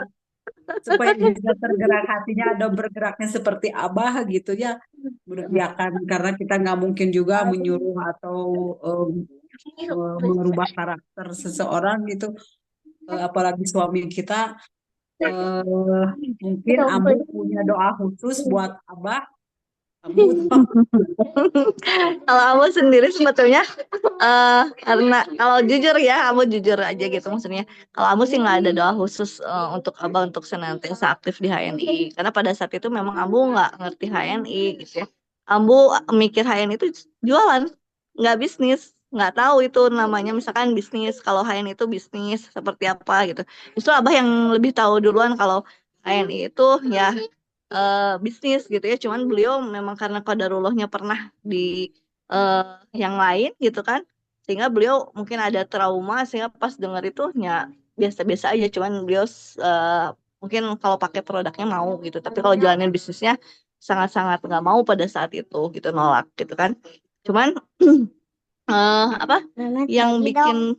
supaya bisa tergerak hatinya atau bergeraknya seperti Abah gitu ya. Ya kan karena kita nggak mungkin juga menyuruh atau merubah karakter seseorang gitu. Apalagi suami kita mungkin Ambu punya doa khusus buat Abah. Ambu Kalau kamu sendiri sebetulnya karena kalau jujur ya, kamu jujur aja gitu maksudnya. Kalau kamu sih nggak ada doa khusus untuk abang untuk senantiasa aktif di HNI. Karena pada saat itu memang Ambu nggak ngerti HNI gitu ya. Ambu mikir HNI itu jualan, nggak bisnis. Nggak tahu itu namanya misalkan bisnis. Kalau HNI itu bisnis seperti apa gitu. Justru abah yang lebih tahu duluan kalau HNI itu ya bisnis gitu ya. Cuman beliau memang karena qadarullahnya pernah di eh, yang lain gitu kan. Sehingga beliau mungkin ada trauma sehingga pas dengar itu ya biasa-biasa aja. Cuman beliau mungkin kalau pakai produknya mau gitu, tapi kalau jalanin bisnisnya sangat-sangat nggak mau pada saat itu gitu, nolak gitu kan. Cuman apa yang bikin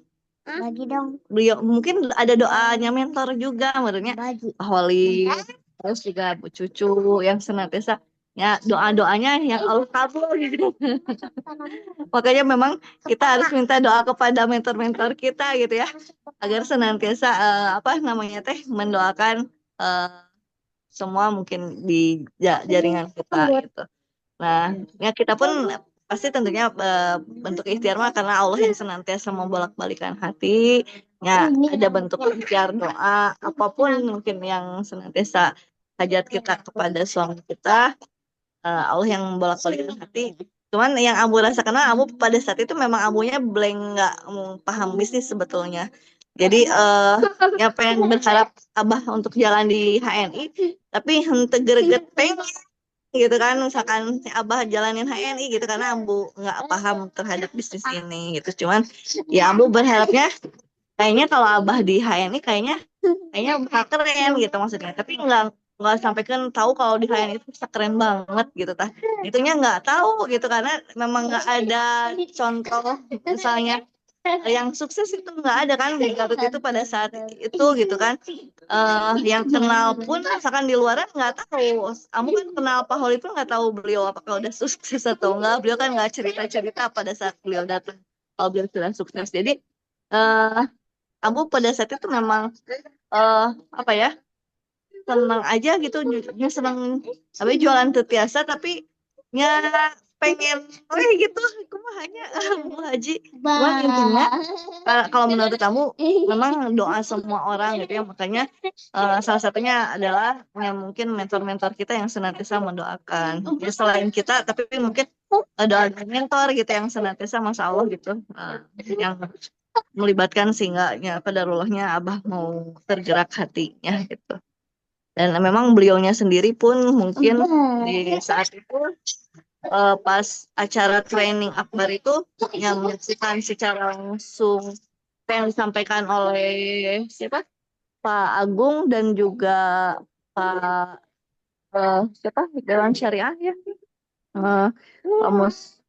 beliau mungkin ada doanya mentor juga, menurutnya Pak Wali, terus juga Bu Cucu yang senantiasa ya doa-doanya yang Allah kabul gitu. Makanya memang kita harus minta doa kepada mentor-mentor kita gitu ya, agar senantiasa apa namanya teh mendoakan eh, semua mungkin di jaringan kita gitu. Nah, ya kita pun pasti tentunya bentuk ikhtiar mah karena Allah yang senantiasa membolak-balikan hati. Ya, ada bentuk ikhtiar doa apapun mungkin yang senantiasa hajat kita kepada suami kita, Allah yang membolak-balikan hati. Cuman yang Abu rasakan, Abu pada saat itu memang Abunya blank, nggak paham bisnis sebetulnya. Jadi yang pengen berharap Abah untuk jalan di HNI, tapi henteu greget pengen gitu kan, misalkan si Abah jalanin HNI gitu karena Abu nggak paham terhadap bisnis ini gitu. Cuman ya Abu berharapnya kayaknya kalau Abah di HNI kayaknya bakal keren gitu maksudnya, tapi nggak sampai kan tahu kalau di HNI itu bisa keren banget gitu tah, itunya nggak tahu gitu karena memang nggak ada contoh misalnya yang sukses itu nggak ada kan di Garut itu pada saat itu gitu kan. Yang kenal pun misalkan di luaran nggak tahu. Kamu kan kenal Pak Holi pun nggak tahu beliau apakah udah sukses atau enggak, beliau kan nggak cerita-cerita pada saat beliau datang kalau beliau sudah sukses. Jadi eh kamu pada saat itu memang eh apa ya, senang aja gitu, ya senang tapi jualan tetiasa tapi ya pengen gitu hanya Bu Haji. Cuman intinya kalau menurut kamu memang doa semua orang gitu ya, makanya salah satunya adalah yang mungkin mentor-mentor kita yang senantiasa mendoakan ya, selain kita tapi mungkin doa mentor gitu yang senantiasa Masya Allah gitu, yang melibatkan sehingga ya qadarulahnya Abah mau tergerak hatinya gitu. Dan memang beliaunya sendiri pun mungkin di saat itu pas acara training akbar itu yang menyaksikan secara langsung apa yang disampaikan oleh siapa, Pak Agung dan juga Pak siapa Dewan Syariah ya, eh, Pak Mus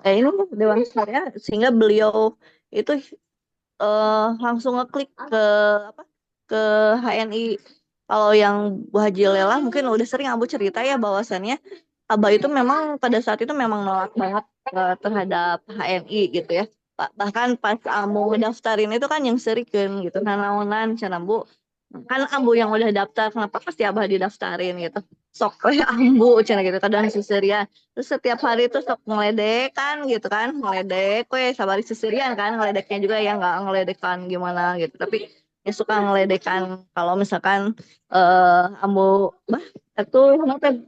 ini Dewan Syariah, sehingga beliau itu langsung ngeklik ke apa, ke HNI. Kalau yang Bu Haji Lela mungkin udah sering Abu cerita ya bahwasannya Abah itu memang pada saat itu memang nolak banget terhadap HNI gitu ya. Bahkan pas Abu ngedaftarin itu kan yang serikan gitu. Nah, naonan cenah Bu, kan Ambu yang udah daftar, kenapa pasti Abah didaftarin gitu. Sok we Ambu cenah gitu kadang sisirian. Terus setiap hari tuh sok ngeledek kan gitu kan, ngeledek we sabari sisirian kan, ngeledeknya juga ya nggak ngeledekan gimana gitu. Tapi ya suka ngeledekan kalau misalkan Ambu bah itu nanti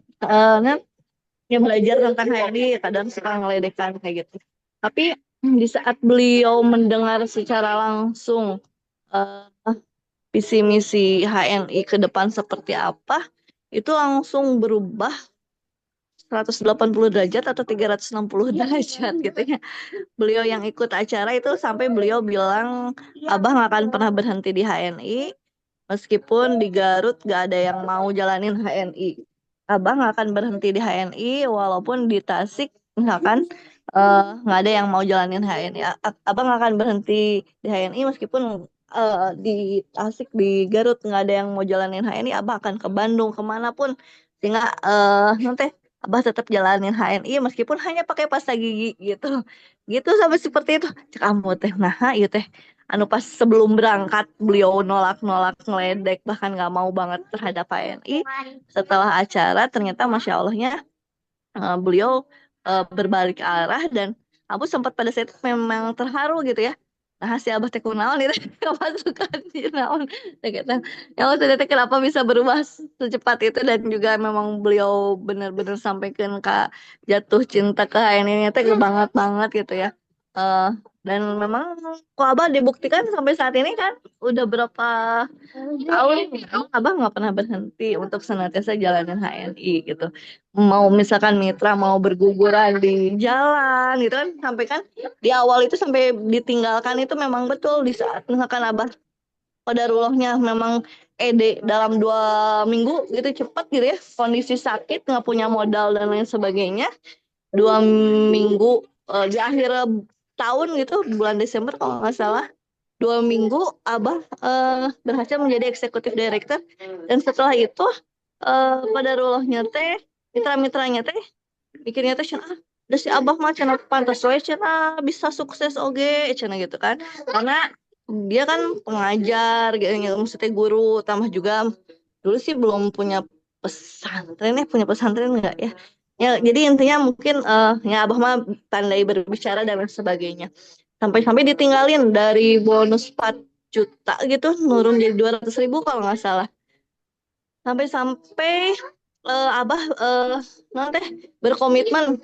ya belajar tentang HRD kadang suka ngeledekan kayak gitu. Tapi di saat beliau mendengar secara langsung eh, visi misi HNI ke depan seperti apa, itu langsung berubah 180 derajat atau 360 derajat gitu ya. Beliau yang ikut acara itu sampai beliau bilang Abah nggak akan pernah berhenti di HNI meskipun di Garut gak ada yang mau jalanin HNI. Abah nggak akan berhenti di HNI walaupun di Tasik misalkan nggak ada yang mau jalanin HNI. Abah nggak akan berhenti di HNI meskipun di Tasik di Garut nggak ada yang mau jalanin HNI. Abah akan ke Bandung kemanapun sehingga nanti Abah tetap jalanin HNI meskipun hanya pakai pasta gigi gitu. Gitu sampai seperti itu. Cek ambo teh nah ieu teh anu pas sebelum berangkat beliau nolak-nolak ngeledek bahkan nggak mau banget terhadap HNI. Setelah acara ternyata Masya Allahnya beliau berbalik arah dan aku sempat pada saat itu memang terharu gitu ya. Nah, si Abah teh kunaon itu kemasukan di naon teh kata. Ya Allah ternyata kenapa bisa berubah secepat itu, dan juga memang beliau benar-benar sampaikan ke jatuh cinta ke HNI teh banget banget gitu ya. Eh dan memang kok Abah dibuktikan sampai saat ini kan udah berapa tahun Abah nggak pernah berhenti untuk senantiasa jalanin HNI gitu. Mau misalkan mitra mau berguguran di jalan gitu kan, sampai kan di awal itu sampai ditinggalkan itu memang betul di saat misalkan Abah qadarulahnya memang ED dalam 2 minggu gitu cepat gitu ya, kondisi sakit nggak punya modal dan lain sebagainya, 2 minggu di akhir tahun gitu bulan Desember kalau nggak salah, 2 minggu Abah berhasil menjadi eksekutif director, dan setelah itu qadarullahnya teh mitra-mitranya teh mikirnya teh cenah udah si Abah mah cenah pantas we cenah bisa sukses oge cenah gitu kan, karena dia kan pengajar gitu ya, maksudnya guru, tambah juga dulu sih belum punya pesantren ya, punya pesantren enggak ya, ya jadi intinya mungkin ya Abah mah pandai berbicara dan lain sebagainya, sampai-sampai ditinggalin dari bonus 4 juta gitu nurun jadi 200.000 kalau nggak salah, sampai-sampai Abah nanti berkomitmen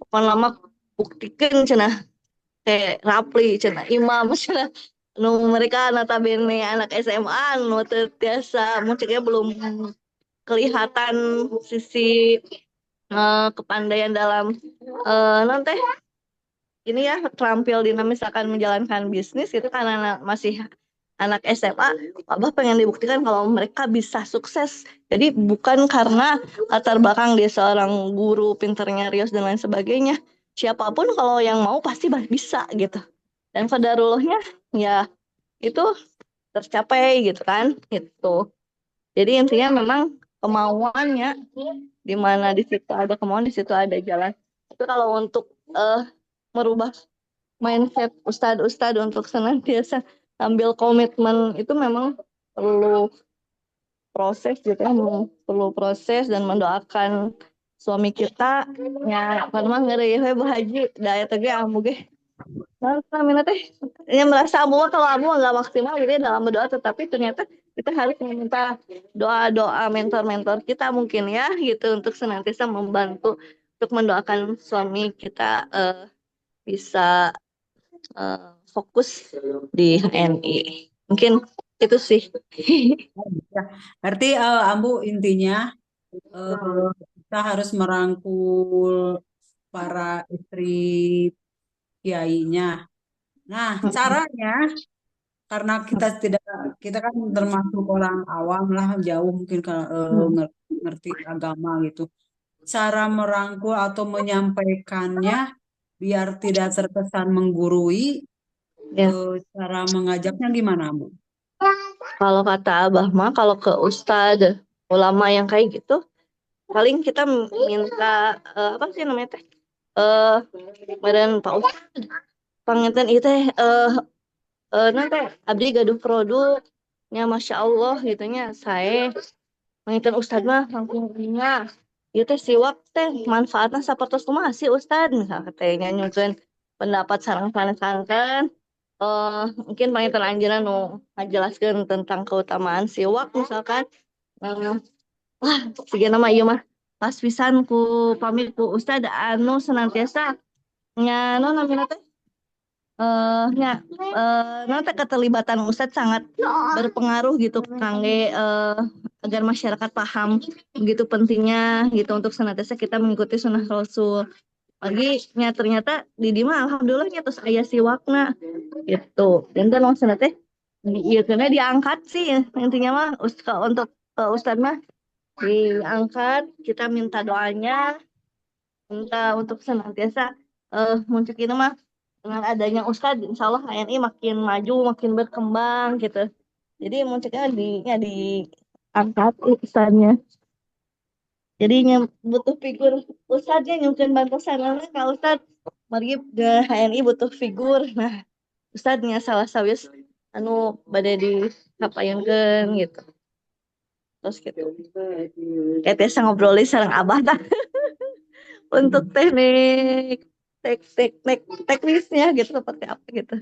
pokoknya lama buktikan cenah kayak Rapli cenah Imam cenah nu mereka notabene anak SMA nu teu tiasa munciknya belum kelihatan sisi kepandaian dalam nanti ini ya terampil dinamis akan menjalankan bisnis itu karena masih anak SMA, Abah pengen dibuktikan kalau mereka bisa sukses. Jadi bukan karena latar belakang dia seorang guru, pinternya Rios dan lain sebagainya. Siapapun kalau yang mau pasti bisa gitu. Dan qadarullahnya ya itu tercapai gitu kan, gitu. Jadi intinya memang kemauannya di mana di situ ada kemauan, di situ ada jalan. Itu kalau untuk merubah mindset ustadz-ustadz untuk senantiasa ambil komitmen itu memang perlu proses gitu ya, perlu proses dan mendoakan suami kita ya karena ngeri we Bu Haji daya tege amu ge nah teh yang merasa amu mah kalau amu nggak maksimal gitu ya dalam berdoa, tetapi ternyata kita harus meminta doa-doa mentor-mentor kita mungkin ya gitu untuk senantiasa membantu untuk mendoakan suami kita bisa fokus di HNI. Mungkin itu sih. Ya, berarti Ambu intinya kita harus merangkul para istri kiainya. Nah, caranya karena kita kan termasuk orang awam lah, jauh mungkin kalau ngerti agama gitu. Cara merangkul atau menyampaikannya biar tidak terkesan menggurui, Ya, cara mengajaknya gimana, Bu? kalau kata Abah mah kalau ke ustadz ulama yang kayak gitu, paling kita minta apa sih namanya teh? Eh badan Pak Ustadz panginten itu nanti abdi gaduh produknya Masya Allah gitunya saya panginten Ustadz mah langsung punya itu teh siwak teh manfaatnya sapertos kumaha sih Ustadz misal katanya nyugun pendapat sareng sanes-sanes mungkin panginten anjeunna nu ngajelaskeun tentang keutamaan siwak misalkan eh, wah sigana mah ieu mah pas pisan ku pamit ku Ustadz anu senantiasa nya non namina teh ya nanti keterlibatan Ustadz sangat berpengaruh gitu kangge agar masyarakat paham begitu pentingnya gitu untuk senantiasa kita mengikuti sunnah Rasul. Lagi nya ternyata di Dima alhamdulillahnya terus aya siwakna gitu. Dan kan maksudnya teh iya karena diangkat sih intinya mah untuk Ustadz mah diangkat, kita minta doanya, minta untuk senantiasa muncul ini mah dengan adanya Ustadz, insya Allah HNI makin maju, makin berkembang gitu. Jadi munculnya ya diangkat Ustadznya. Jadinya butuh figur Ustadznya nyusun bantu sana kalau Ustadz mari ke HNI butuh figur. Nah, Ustadznya salah sawis anu badai di kapayungkeun gitu. Terus gitu. Kayak biasa ngobrolin sareng Abah tah untuk teknik teknisnya gitu seperti apa gitu.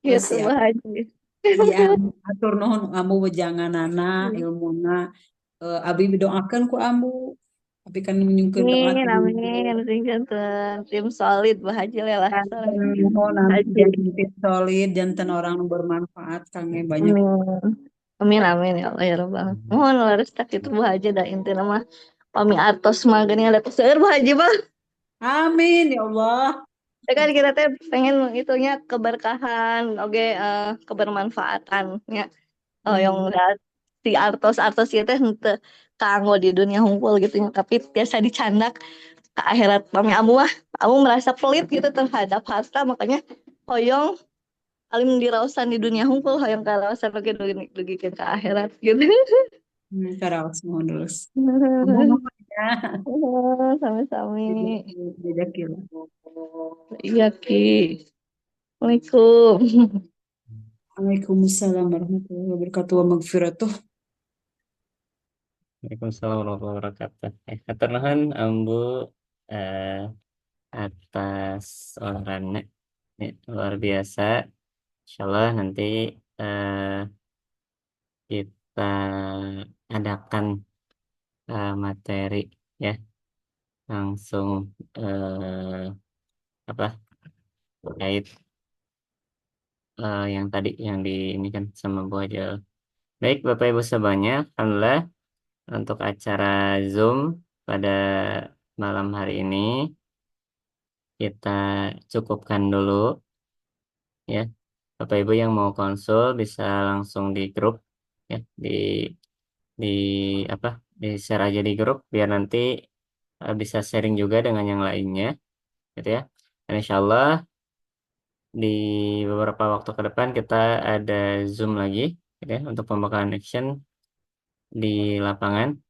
Oh, Gitu siap. Bu Haji. Iya, atur nuhun Ambu bejanganana ilmuna. Abi doakan ku Ambu. Abi kan menyungkeun doa Amin, ti amin. Singkatan tim solid Bu Haji lelah seorang nuhun nanti Haji. jantan fit solid, jantan orang nu bermanfaat kangge banyak. Amin. Amin, amin ya Allah ya Rabbal. Mohon laras tak itu Bu Haji dah inti nama pami atos magani ada seueur Bu Haji Bang. Amin ya Allah. Ya kan kita teh pengen itunya keberkahan, oke kebermanfaatan ya. Oh, yang udah si artos-artos itu henteu kanggo di dunia hunkul gitu nya, tapi biasa dicandak ke akhirat pami amu merasa pelit gitu terhadap harta, makanya hoyong alim diraosan di dunia hunkul hoyong karaosan lagi dugi ke akhirat gitu. Karaos mohon terus. Mohon ya. Sami-sami. Jejak Iya Ki. Waalaikumsalam. Waalaikumsalam warahmatullahi wabarakatuh wa magfiratuh. Waalaikumsalam warahmatullahi wabarakatuh. Hatur nuhun Ambu eh, atas olahannya. Ini luar biasa. Insyaallah nanti eh, kita adakan materi ya langsung apa terkait yang tadi yang di ini kan sama Bu Hajal. Baik Bapak Ibu semuanya, alhamdulillah untuk acara Zoom pada malam hari ini kita cukupkan dulu ya. Bapak Ibu yang mau konsul bisa langsung di grup ya, di apa? Di share aja di grup biar nanti bisa sharing juga dengan yang lainnya gitu ya. Dan insya Allah di beberapa waktu ke depan kita ada Zoom lagi gitu ya, untuk pembakaran action di lapangan.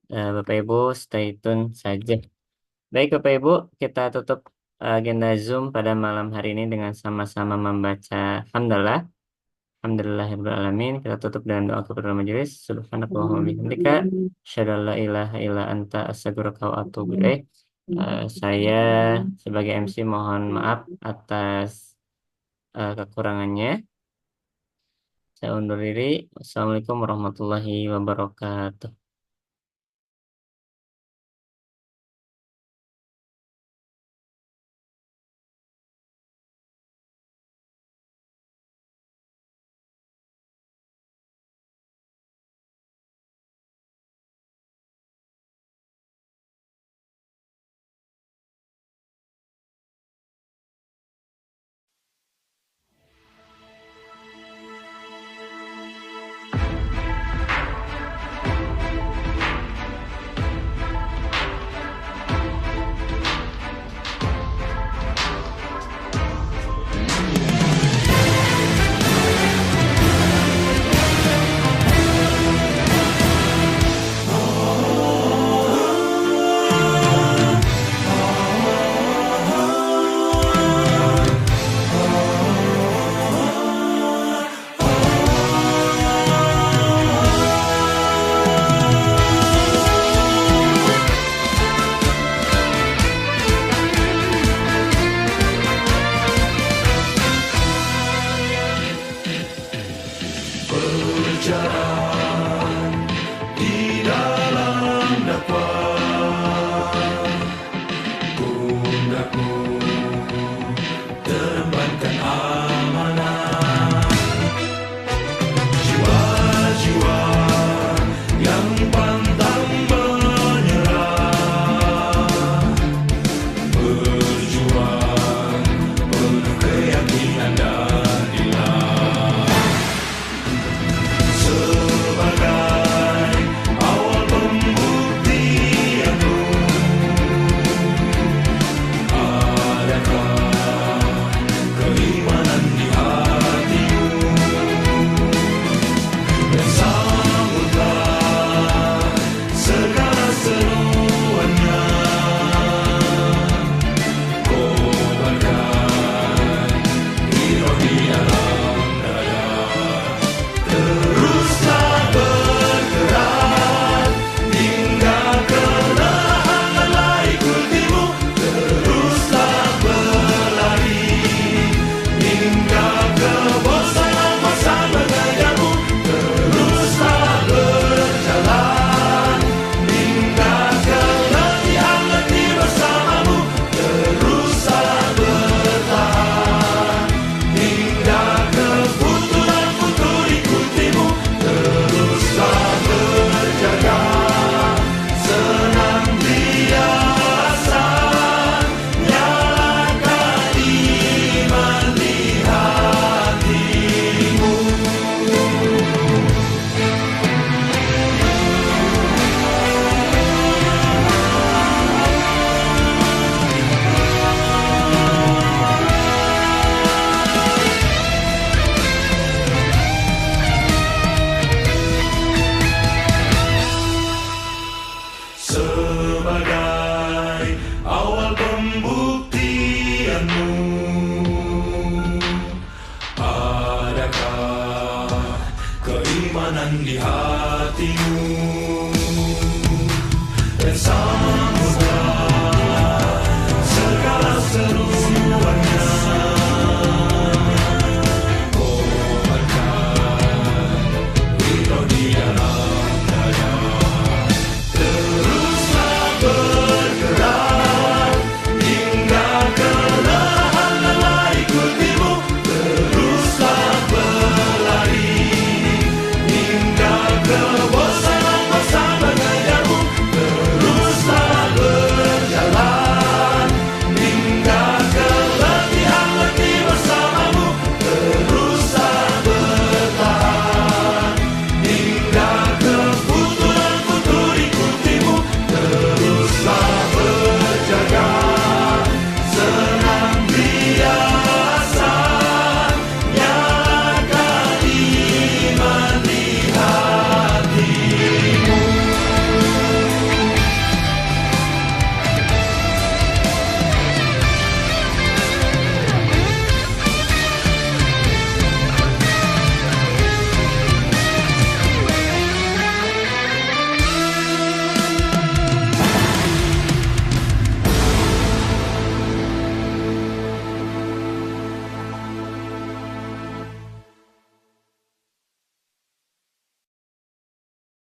Bapak Ibu stay tune saja. Baik Bapak Ibu, kita tutup agenda Zoom pada malam hari ini dengan sama-sama membaca hamdalah. Alhamdulillahirabbil alamin. Kita tutup dengan doa kepada majelis. Subhanakallahumma bihamdika, asyhadu an la ilaha illa anta, astaghfiruka wa atubu ilaik. Saya sebagai MC mohon maaf atas kekurangannya. Saya undur diri. Wassalamualaikum warahmatullahi wabarakatuh. feel